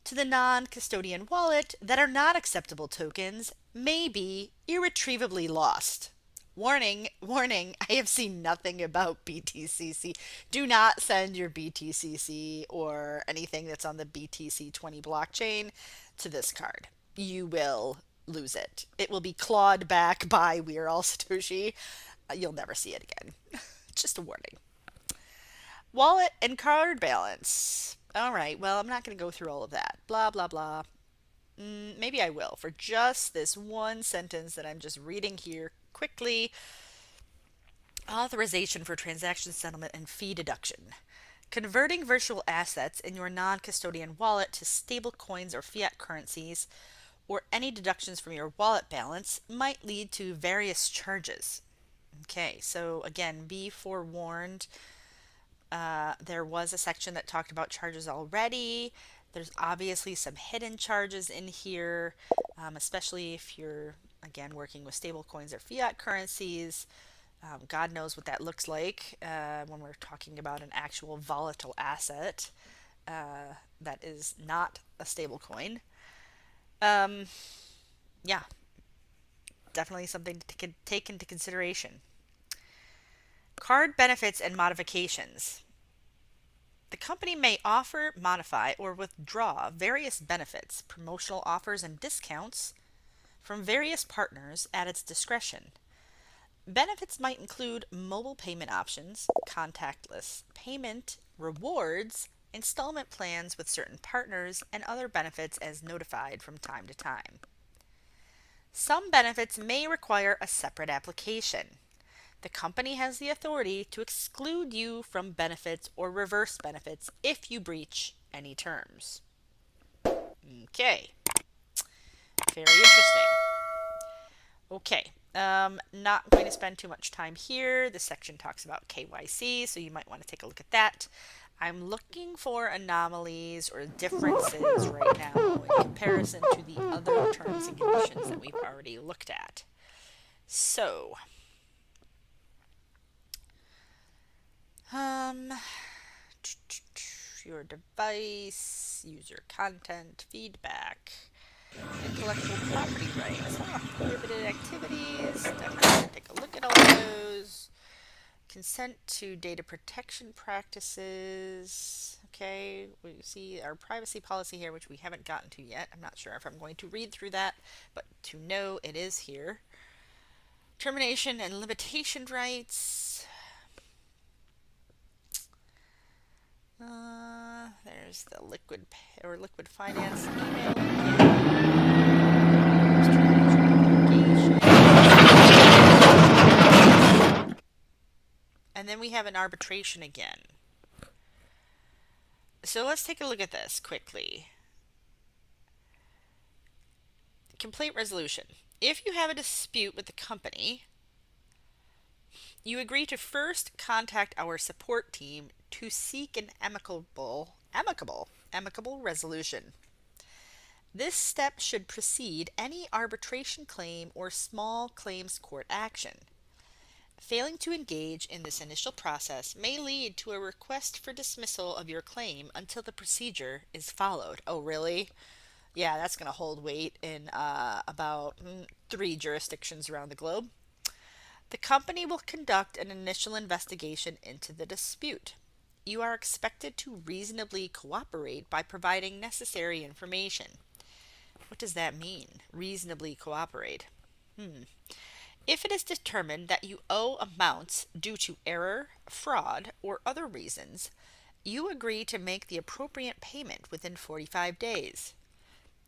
to the non-custodian wallet that are not acceptable tokens may be irretrievably lost. Warning, warning, I have seen nothing about BTCC. Do not send your BTCC or anything that's on the BTC20 blockchain to this card. You will lose it. It will be clawed back by We're All Satoshi. You'll never see it again. Just a warning. Wallet and card balance. All right, well, I'm not going to go through all of that. Blah, blah, blah. Maybe I will for just this one sentence that I'm just reading here quickly. Authorization for transaction settlement and fee deduction. Converting virtual assets in your non-custodian wallet to stable coins or fiat currencies or any deductions from your wallet balance might lead to various charges. Okay, so again, be forewarned. There was a section that talked about charges already. There's obviously some hidden charges in here, especially if you're, again, working with stable coins or fiat currencies. God knows what that looks like when we're talking about an actual volatile asset that is not a stable coin. Yeah, definitely something to take into consideration. Card benefits and modifications. The company may offer, modify, or withdraw various benefits, promotional offers, and discounts from various partners at its discretion. Benefits might include mobile payment options, contactless payment, rewards, installment plans with certain partners, and other benefits as notified from time to time. Some benefits may require a separate application. The company has the authority to exclude you from benefits or reverse benefits if you breach any terms. Okay. Very interesting. Okay. Not going to spend too much time here. This section talks about KYC, so you might want to take a look at that. I'm looking for anomalies or differences right now in comparison to the other terms and conditions that we've already looked at. So, your device, user content, feedback, intellectual property rights, prohibited activities, definitely take a look at all those. Consent to data protection practices. Okay, we see our privacy policy here, which we haven't gotten to yet. I'm not sure if I'm going to read through that, but to know it is here. Termination and limitation rights. There's the Lquid.Finance email again. And then we have an arbitration again. So let's take a look at this quickly. Complaint resolution. If you have a dispute with the company, You agree to first contact our support team to seek an amicable resolution. This step should precede any arbitration claim or small claims court action. Failing to engage in this initial process may lead to a request for dismissal of your claim until the procedure is followed. Oh, really? Yeah, that's going to hold weight in about 3 jurisdictions around the globe. The company will conduct an initial investigation into the dispute. You are expected to reasonably cooperate by providing necessary information. What does that mean? Reasonably cooperate. If it is determined that you owe amounts due to error, fraud, or other reasons, you agree to make the appropriate payment within 45 days.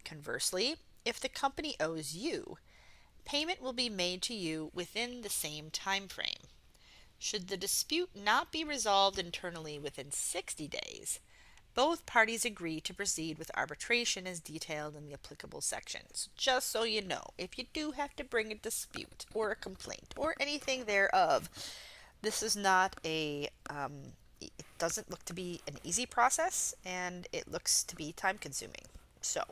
Conversely, if the company owes you, payment will be made to you within the same time frame. Should the dispute not be resolved internally within 60 days, both parties agree to proceed with arbitration as detailed in the applicable sections. Just so you know, if you do have to bring a dispute or a complaint or anything thereof, this is not it doesn't look to be an easy process, and it looks to be time consuming. So,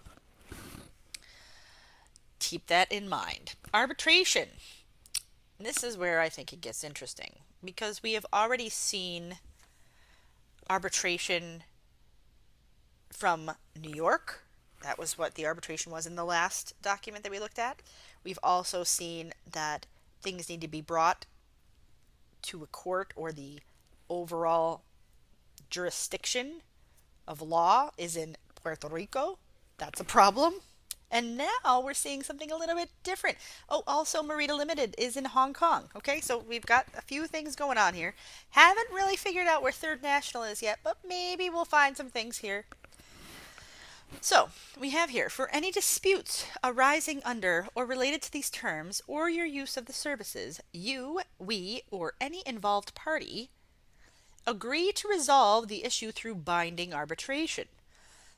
keep that in mind. Arbitration. This is where I think it gets interesting, because we have already seen arbitration from New York. That was what the arbitration was in the last document that we looked at. We've also seen that things need to be brought to a court, or the overall jurisdiction of law is in Puerto Rico. That's a problem. And now we're seeing something a little bit different. Oh, also Merida Limited is in Hong Kong. Okay, so we've got a few things going on here. Haven't really figured out where Third National is yet, but maybe we'll find some things here. So, we have here, for any disputes arising under or related to these terms or your use of the services, you, we, or any involved party agree to resolve the issue through binding arbitration.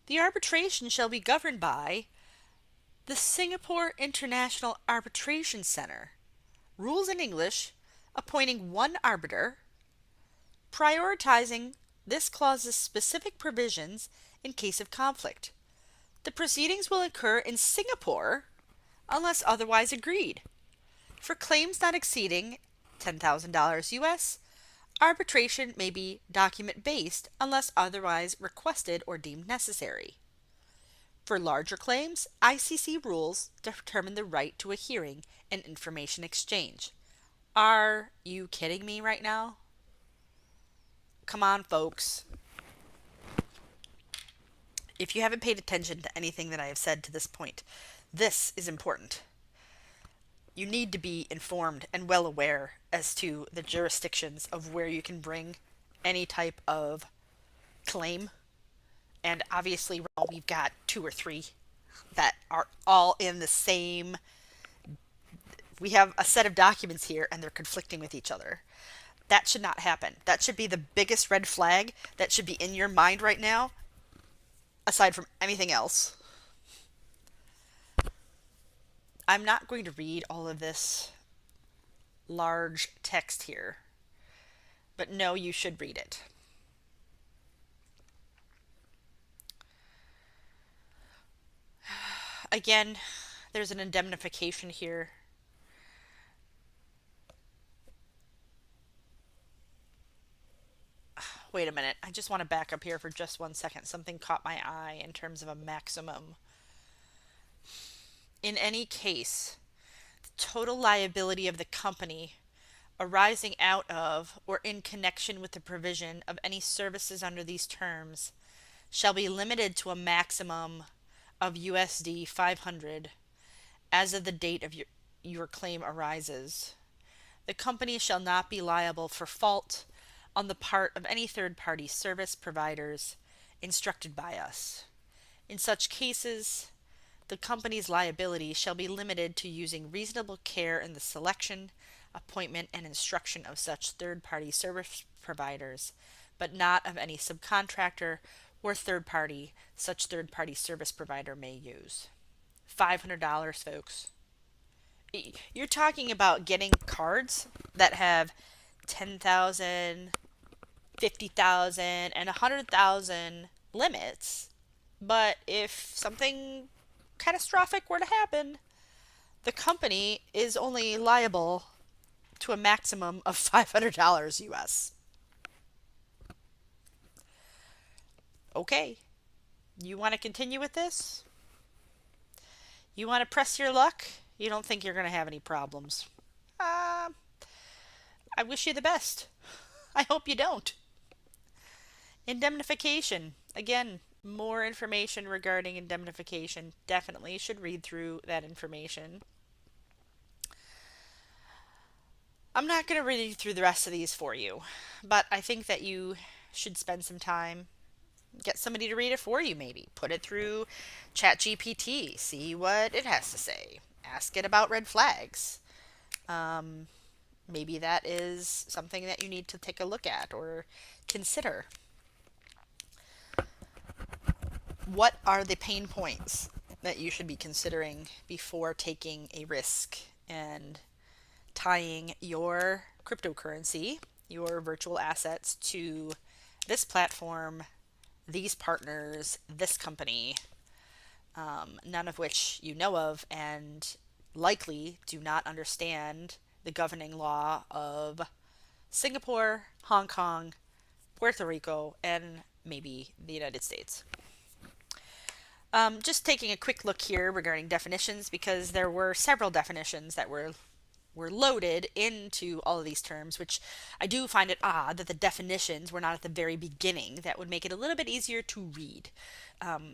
The arbitration shall be governed by the Singapore International Arbitration Center. Rules in English, appointing one arbiter, prioritizing this clause's specific provisions in case of conflict. The proceedings will occur in Singapore unless otherwise agreed. For claims not exceeding $10,000 US, arbitration may be document-based unless otherwise requested or deemed necessary. For larger claims, ICC rules determine the right to a hearing and information exchange. Are you kidding me right now? Come on, folks. If you haven't paid attention to anything that I have said to this point, this is important. You need to be informed and well aware as to the jurisdictions of where you can bring any type of claim. And obviously, we've got 2 or 3 that are all in the same. We have a set of documents here, and they're conflicting with each other. That should not happen. That should be the biggest red flag that should be in your mind right now, aside from anything else. I'm not going to read all of this large text here, but no, you should read it. Again, there's an indemnification here. Wait a minute. I just want to back up here for just 1 second. Something caught my eye in terms of a maximum. In any case, the total liability of the company arising out of or in connection with the provision of any services under these terms shall be limited to a maximum of USD 500 as of the date of your claim arises. The company shall not be liable for fault on the part of any third-party service providers instructed by us. In such cases, the company's liability shall be limited to using reasonable care in the selection, appointment, and instruction of such third-party service providers, but not of any subcontractor or third party such third-party service provider may use. $500, folks. You're talking about getting cards that have 10,000, 50,000, and 100,000 limits. But if something catastrophic were to happen, the company is only liable to a maximum of $500 US. Okay, you want to continue with this? You want to press your luck? You don't think you're going to have any problems. Uh, I wish you the best. I hope you don't. Indemnification. Again, more information regarding indemnification. Definitely should read through that information. I'm not going to read through the rest of these for you, but I think that you should spend some time. Get somebody to read it for you, maybe. Put it through ChatGPT. See what it has to say. Ask it about red flags. Maybe that is something that you need to take a look at or consider. What are the pain points that you should be considering before taking a risk and tying your cryptocurrency, your virtual assets, to this platform, these partners, this company, none of which you know of and likely do not understand the governing law of Singapore, Hong Kong, Puerto Rico, and maybe the United States. Just taking a quick look here regarding definitions, because there were several definitions that were loaded into all of these terms, which I do find it odd that the definitions were not at the very beginning. That would make it a little bit easier to read.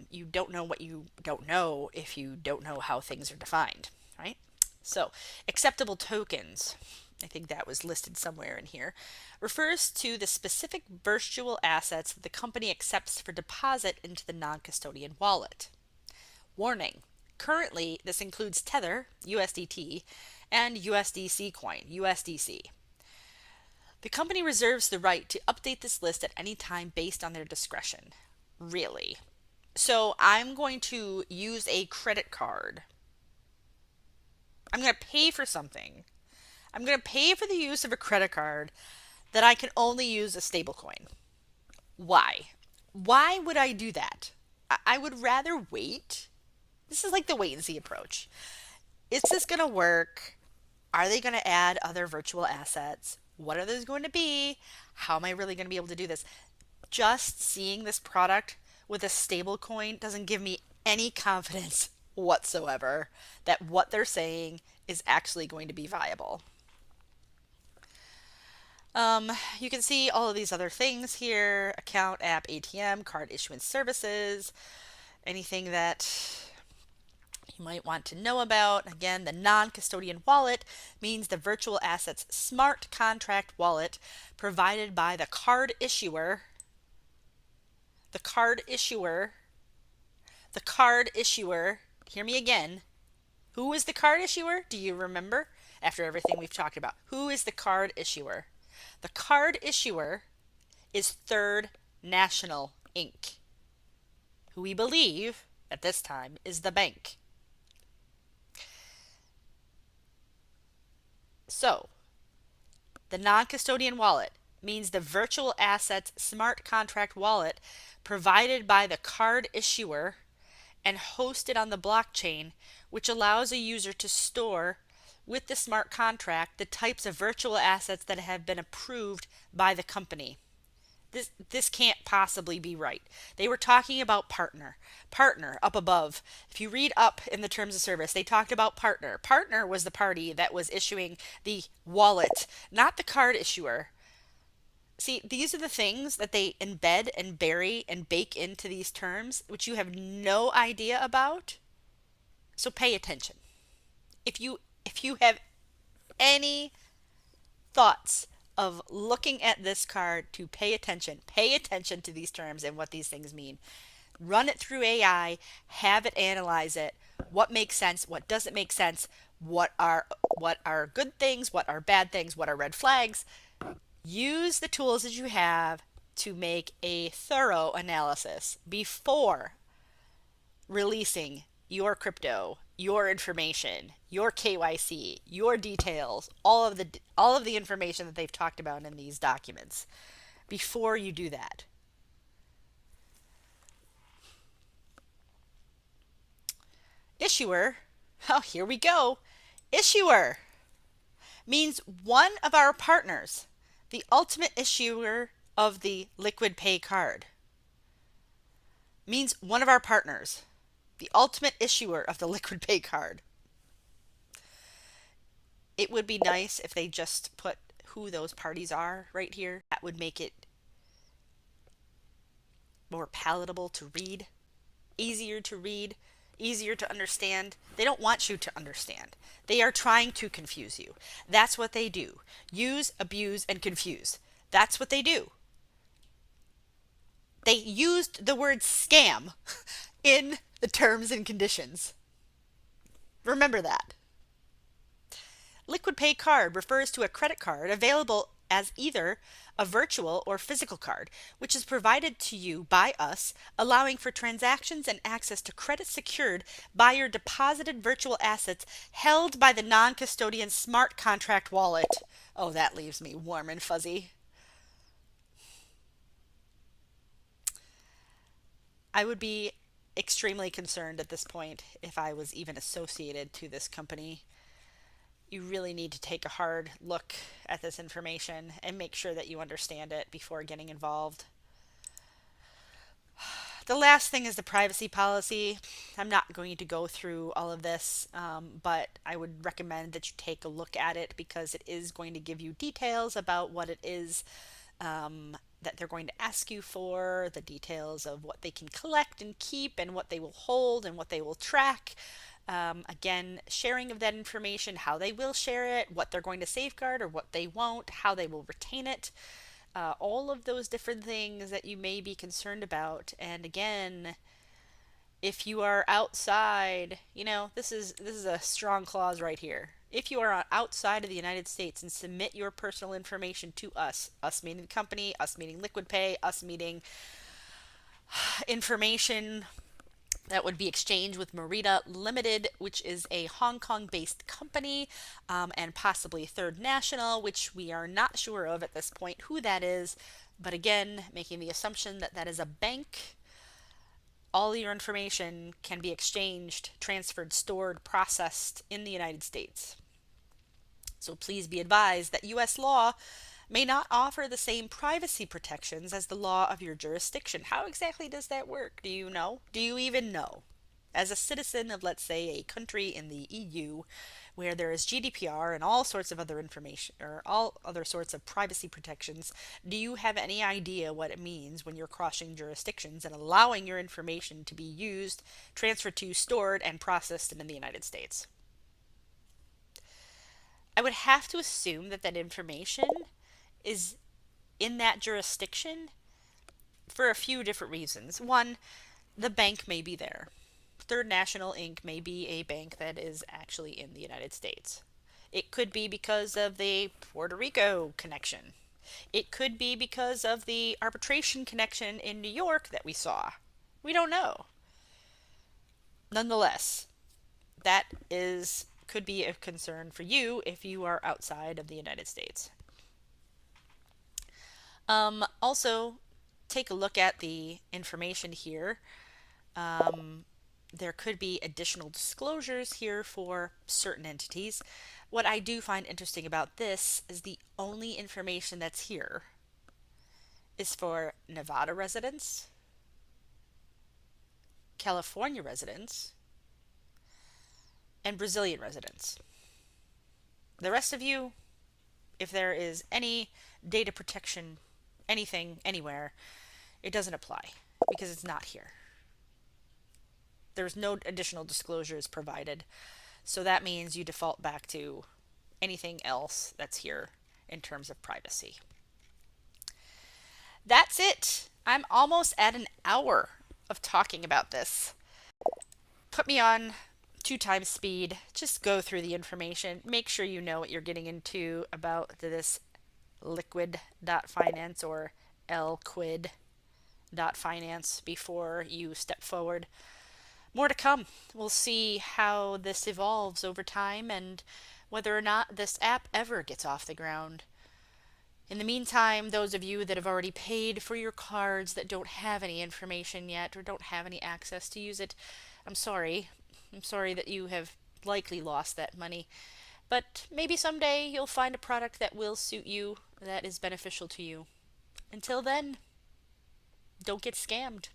You don't know what you don't know if you don't know how things are defined, right? So, acceptable tokens, I think that was listed somewhere in here, refers to the specific virtual assets that the company accepts for deposit into the non-custodian wallet. Warning. Currently, this includes Tether, USDT, and USDC coin, USDC. The company reserves the right to update this list at any time based on their discretion. Really? So I'm going to use a credit card. I'm going to pay for something. I'm going to pay for the use of a credit card that I can only use a stablecoin. Why? Why would I do that? I would rather wait. This is like the wait and see approach. Is this going to work? Are they going to add other virtual assets? What are those going to be? How am I really going to be able to do this? Just seeing this product with a stable coin doesn't give me any confidence whatsoever that what they're saying is actually going to be viable. You can see all of these other things here: account, app, ATM, card issuance services, anything that you might want to know about. Again, the non-custodian wallet means the virtual assets smart contract wallet provided by the card issuer. The card issuer. The card issuer. Hear me again. Who is the card issuer? Do you remember? After everything we've talked about, who is the card issuer? The card issuer is Third National Inc., who we believe at this time is the bank. So, the non-custodian wallet means the virtual assets smart contract wallet provided by the card issuer and hosted on the blockchain, which allows a user to store with the smart contract the types of virtual assets that have been approved by the company. This can't possibly be right. They were talking about partner. Partner up above. If you read up in the terms of service, they talked about partner. Partner was the party that was issuing the wallet, not the card issuer. See, these are the things that they embed and bury and bake into these terms, which you have no idea about. So pay attention. If you have any thoughts of looking at this card, to pay attention to these terms and what these things mean. Run it through AI, have it analyze it. What makes sense? What doesn't make sense? What are good things? What are bad things? What are red flags? Use the tools that you have to make a thorough analysis before releasing your crypto your information, your KYC, your details, all of the information that they've talked about in these documents before you do that. Issuer, oh, here we go. Issuer means one of our partners, the ultimate issuer of the Liquid Pay card. Means one of our partners, the ultimate issuer of the Liquid Pay card. It would be nice if they just put who those parties are right here. That would make it more palatable to read, easier to read, easier to understand. They don't want you to understand. They are trying to confuse you. That's what they do. Use, abuse, and confuse. That's what they do. They used the word scam in the terms and conditions. Remember that. Liquid Pay card refers to a credit card available as either a virtual or physical card, which is provided to you by us, allowing for transactions and access to credit secured by your deposited virtual assets held by the non-custodian smart contract wallet. Oh, that leaves me warm and fuzzy. I would be extremely concerned at this point if I was even associated to this company. You really need to take a hard look at this information and make sure that you understand it before getting involved. The last thing is the privacy policy. I'm not going to go through all of this, but I would recommend that you take a look at it because it is going to give you details about what it is that they're going to ask you for, the details of what they can collect and keep, and what they will hold and what they will track. Again, sharing of that information, how they will share it, what they're going to safeguard or what they won't, how they will retain it, all of those different things that you may be concerned about. And again, if you are outside, this is a strong clause right here. If you are outside of the United States and submit your personal information to us meaning the company, us meaning Liquid Pay, us meaning information that would be exchanged with Merida Limited, which is a Hong Kong-based company, and possibly Third National, which we are not sure of at this point who that is. But again, making the assumption that that is a bank, all your information can be exchanged, transferred, stored, processed in the United States. So please be advised that U.S. law may not offer the same privacy protections as the law of your jurisdiction. How exactly does that work? Do you know? Do you even know? As a citizen of, let's say, a country in the EU where there is GDPR and all sorts of other information or all other sorts of privacy protections, do you have any idea what it means when you're crossing jurisdictions and allowing your information to be used, transferred to, stored, and processed in the United States? I would have to assume that that information is in that jurisdiction for a few different reasons. One, the bank may be there. Third National Inc. may be a bank that is actually in the United States. It could be because of the Puerto Rico connection. It could be because of the arbitration connection in New York that we saw. We don't know. Nonetheless, that could be a concern for you if you are outside of the United States. Also, take a look at the information here. There could be additional disclosures here for certain entities. What I do find interesting about this is the only information that's here is for Nevada residents, California residents, and Brazilian residents. The rest of you, if there is any data protection, anything, anywhere, it doesn't apply because it's not here. There's no additional disclosures provided. So that means you default back to anything else that's here in terms of privacy. That's it. I'm almost at an hour of talking about this. Put me on 2x speed. Just go through the information. Make sure you know what you're getting into about this Lquid.Finance or Lquid.Finance before you step forward. more to come. We'll see how this evolves over time and whether or not this app ever gets off the ground. In the meantime, those of you that have already paid for your cards that don't have any information yet or don't have any access to use it, I'm sorry. I'm sorry that you have likely lost that money. But maybe someday you'll find a product that will suit you, that is beneficial to you. Until then, don't get scammed.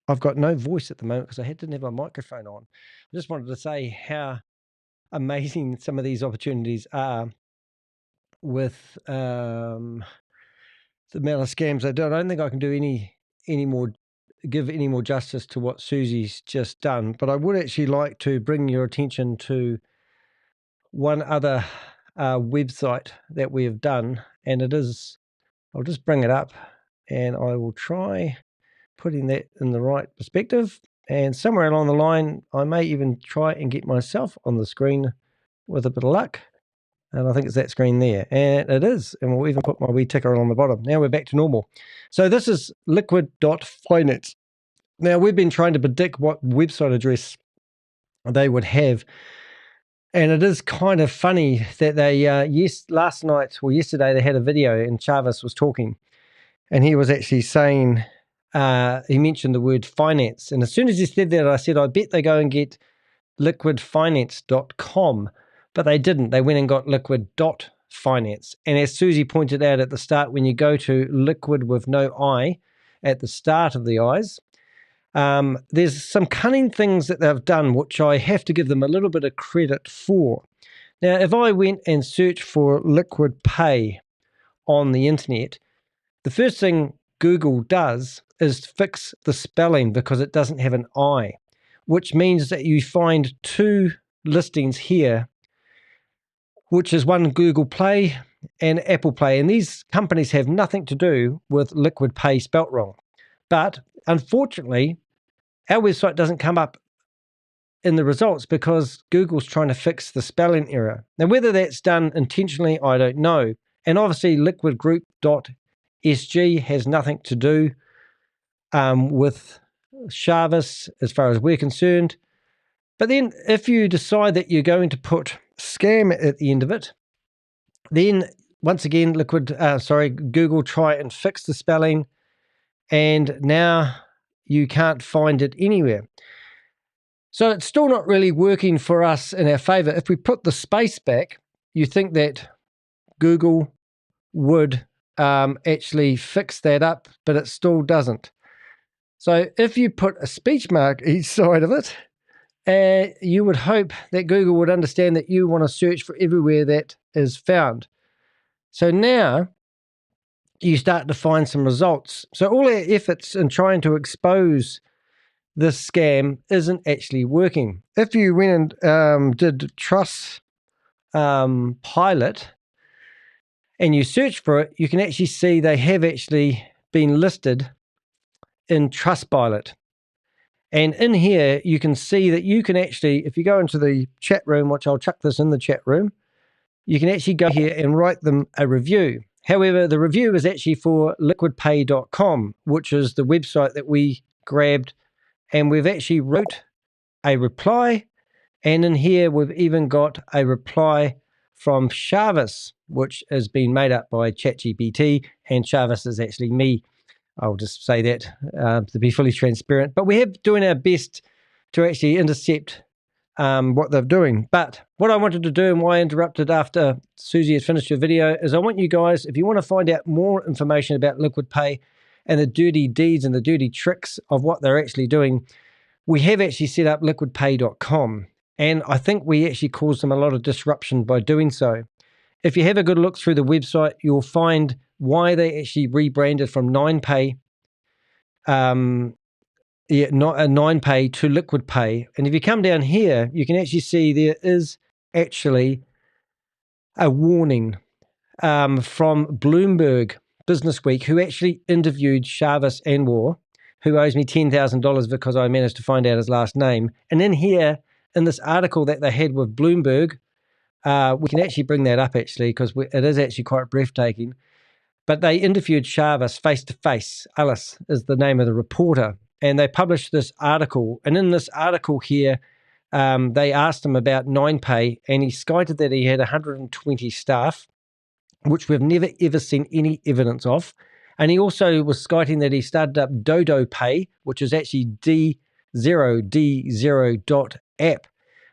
I've got no voice at the moment because I didn't have my microphone on. I just wanted to say how amazing some of these opportunities are with the amount of scams they do. I don't think I can do give any more justice to what Susie's just done, but I would actually like to bring your attention to one other website that we have done, and it is, I'll just bring it up and I will try putting that in the right perspective. And somewhere along the line, I may even try and get myself on the screen with a bit of luck. And I think it's that screen there. And it is. And we'll even put my wee ticker on the bottom. Now we're back to normal. So this is Lquid.Finance. Now we've been trying to predict what website address they would have. And it is kind of funny that they, yesterday, they had a video and Shavez was talking. And he was actually saying, he mentioned the word finance. And as soon as he said that, I said, I bet they go and get Lquid.Finance.com. But they didn't. They went and got Lquid.Finance. And as Susie pointed out at the start, when you go to liquid with no I at the start of the I's, there's some cunning things that they've done, which I have to give them a little bit of credit for. Now, if I went and searched for Liquid Pay on the internet, the first thing Google does is fix the spelling because it doesn't have an I, which means that you find two listings here, which is one Google Play and Apple Play. And these companies have nothing to do with Liquid Pay spelt wrong. But unfortunately, our website doesn't come up in the results because Google's trying to fix the spelling error. Now, whether that's done intentionally, I don't know. And obviously, liquidgroup.sg has nothing to do with Shavez as far as we're concerned. But then if you decide that you're going to put scam at the end of it, then once again, Google try and fix the spelling, and now you can't find it anywhere. So it's still not really working for us in our favor. If we put the space back, you think that Google would actually fix that up, but it still doesn't. So if you put a speech mark each side of it, you would hope that Google would understand that you want to search for everywhere that is found. So now you start to find some results. So all our efforts in trying to expose this scam isn't actually working. If you went and did Trust Pilot and you search for it, you can actually see they have actually been listed in Trustpilot. And in here, you can see that you can actually, if you go into the chat room, which I'll chuck this in the chat room, you can actually go here and write them a review. However, the review is actually for liquidpay.com, which is the website that we grabbed, and we've actually wrote a reply. And in here, we've even got a reply from Shavez, which has been made up by ChatGPT, and Shavez is actually me. I'll just say that to be fully transparent. But we have doing our best to actually intercept what they're doing. But what I wanted to do and why I interrupted after Susie had finished her video is I want you guys, if you want to find out more information about Liquid Pay and the dirty deeds and the dirty tricks of what they're actually doing, we have actually set up liquidpay.com. And I think we actually caused them a lot of disruption by doing so. If you have a good look through the website, you'll find why they actually rebranded from 9Pay, not a 9Pay to Liquid Pay. And if you come down here, you can actually see there is actually a warning from Bloomberg Business Week, who actually interviewed Shavez Anwar, who owes me $10,000 because I managed to find out his last name. And in here, in this article that they had with Bloomberg, we can actually bring that up actually because it is actually quite breathtaking. But they interviewed Shavez face to face. Alice is the name of the reporter. And they published this article. And in this article here, they asked him about 9Pay, and he cited that he had 120 staff, which we've never ever seen any evidence of. And he also was citing that he started up Dodo Pay, which is actually D0 app,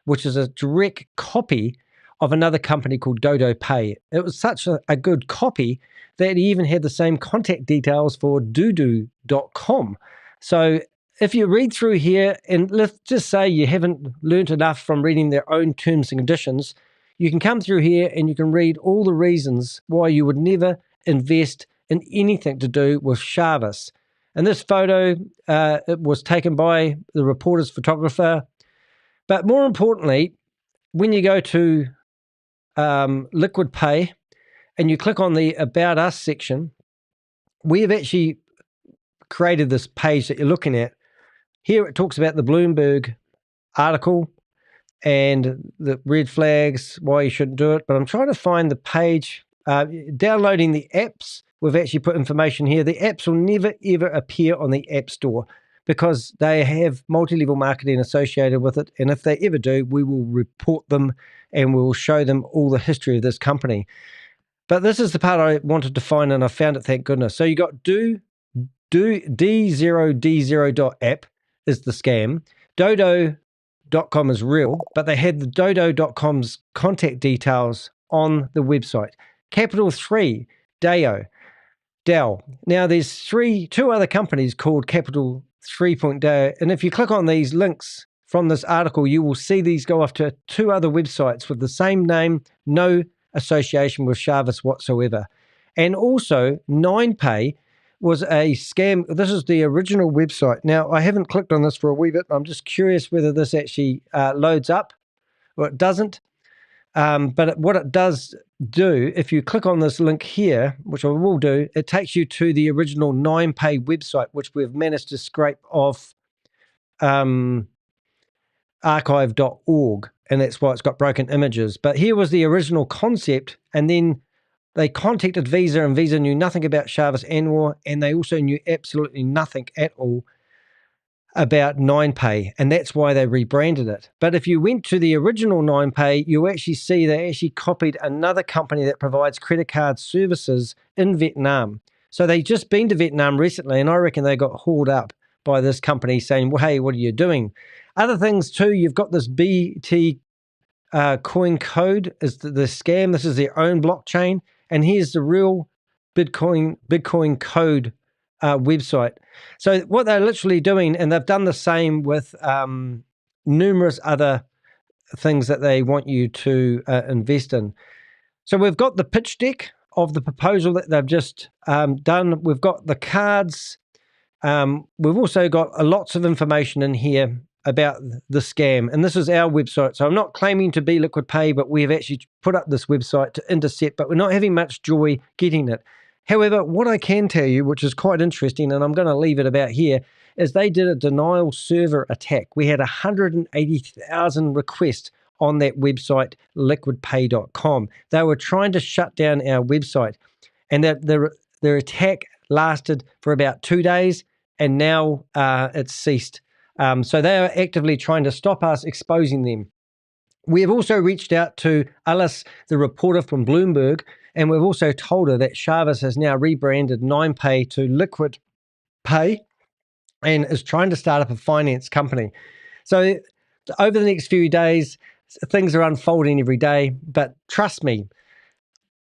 which is a direct copy of another company called Dodo Pay. It was such a good copy that he even had the same contact details for doodoo.com. So if you read through here, and let's just say you haven't learned enough from reading their own terms and conditions, you can come through here and you can read all the reasons why you would never invest in anything to do with Shavez. And this photo, it was taken by the reporter's photographer. But more importantly, when you go to Liquid Pay and you click on the About Us section, we have actually created this page that you're looking at. Here it talks about the Bloomberg article and the red flags, why you shouldn't do it. But I'm trying to find the page. Downloading the apps, we've actually put information here. The apps will never, ever appear on the App Store because they have multi-level marketing associated with it. And if they ever do, we will report them and we will show them all the history of this company. But this is the part I wanted to find, and I found it, thank goodness. So you got D0 app is the scam. Dodo.com is real, but they had the Dodo.com's contact details on the website. Capital 3, Dell. Now there's two other companies called Capital 3.Dell, and if you click on these links from this article, you will see these go off to two other websites with the same name, no association with Shavez whatsoever. And also 9Pay was a scam. This is the original website. Now, I haven't clicked on this for a wee bit. I'm just curious whether this actually loads up or it doesn't. But what it does do, if you click on this link here, which I will do, it takes you to the original 9Pay website, which we've managed to scrape off archive.org, and that's why it's got broken images. But here was the original concept, and then they contacted Visa, and Visa knew nothing about Shavez Anwar, and they also knew absolutely nothing at all about 9Pay, and that's why they rebranded it. But if you went to the original 9Pay, you actually see they actually copied another company that provides credit card services in Vietnam. So they just been to Vietnam recently, and I reckon they got hauled up by this company saying, well, hey, what are you doing? Other things too, you've got this BT coin code is the scam. This is their own blockchain, and here's the real Bitcoin code website. So what they're literally doing, and they've done the same with numerous other things that they want you to invest in. So we've got the pitch deck of the proposal that they've just done. We've got the cards. We've also got lots of information in here about the scam, and this is our website. So I'm not claiming to be Liquid Pay, but we have actually put up this website to intercept, but we're not having much joy getting it. However, what I can tell you, which is quite interesting, and I'm going to leave it about here, is they did a denial server attack. We had 180,000 requests on that website, liquidpay.com. They were trying to shut down our website, and their attack lasted for about 2 days, and now it's ceased. So they are actively trying to stop us exposing them. We have also reached out to Alice, the reporter from Bloomberg, and we've also told her that Shavez has now rebranded 9Pay to Liquid Pay and is trying to start up a finance company. So over the next few days, things are unfolding every day. But trust me,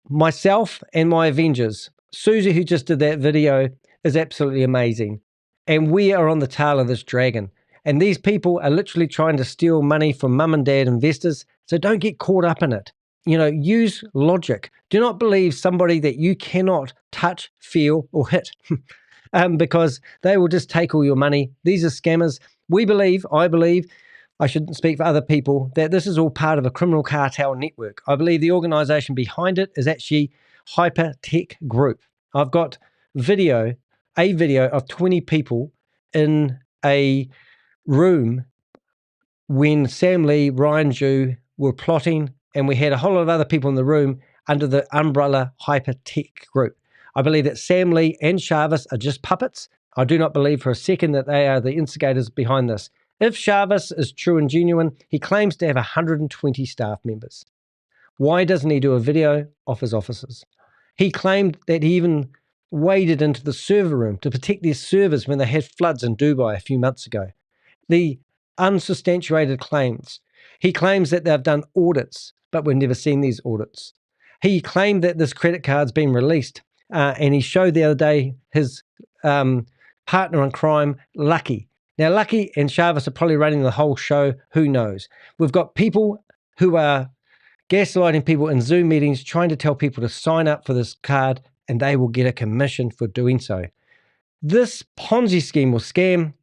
myself and my Avengers, Susie, who just did that video, is absolutely amazing. And we are on the tail of this dragon. And these people are literally trying to steal money from mum and dad investors. So don't get caught up in it. Use logic. Do not believe somebody that you cannot touch, feel, or hit. Because they will just take all your money. These are scammers. I believe, I shouldn't speak for other people, that this is all part of a criminal cartel network. I believe the organization behind it is actually Hypertech Group. I've got a video of 20 people in a room when Sam Lee, Ryan Zhu were plotting, and we had a whole lot of other people in the room under the umbrella Hypertech Group. I believe that Sam Lee and Shavez are just puppets. I do not believe for a second that they are the instigators behind this. If Shavez is true and genuine, he claims to have 120 staff members. Why doesn't he do a video of his offices? He claimed that he even waded into the server room to protect their servers when they had floods in Dubai a few months ago. The unsubstantiated claims. He claims that they've done audits, but we've never seen these audits. He claimed that this credit card's been released, and he showed the other day his partner in crime, Lucky. Now, Lucky and Shavez are probably running the whole show. Who knows? We've got people who are gaslighting people in Zoom meetings, trying to tell people to sign up for this card, and they will get a commission for doing so. This Ponzi scheme or scam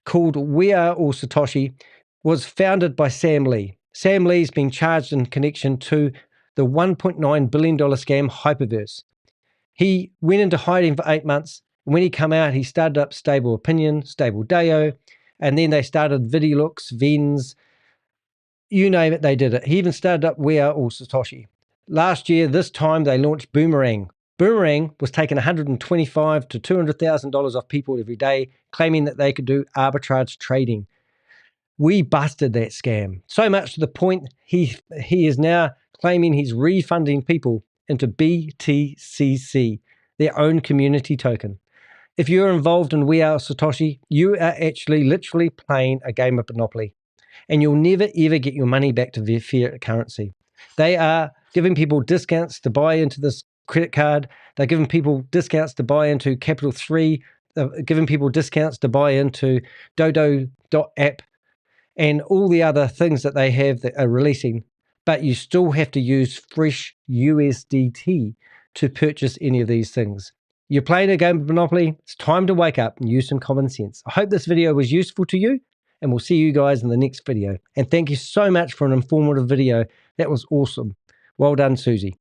called We Are All Satoshi was founded by Sam Lee. Sam Lee's been charged in connection to the $1.9 billion scam Hyperverse. He went into hiding for 8 months. When he came out, he started up Stable Opinion, Stable Deo, and then they started Vidilux, Vens, you name it, they did it. He even started up We Are All Satoshi. Last year, this time, they launched Boomerang. Boomerang was taking $125,000 to $200,000 off people every day, claiming that they could do arbitrage trading. We busted that scam, so much to the point he is now claiming he's refunding people into BTCC, their own community token. If you're involved in We Are Satoshi, you are actually literally playing a game of Monopoly, and you'll never ever get your money back to fiat currency. They are giving people discounts to buy into this credit card. They're giving people discounts to buy into Capital 3. They're giving people discounts to buy into Dodo.app and all the other things that they have that are releasing. But you still have to use fresh USDT to purchase any of these things. You're playing a game of Monopoly. It's time to wake up and use some common sense. I hope this video was useful to you, and we'll see you guys in the next video. And thank you so much for an informative video. That was awesome. Well done, Susie.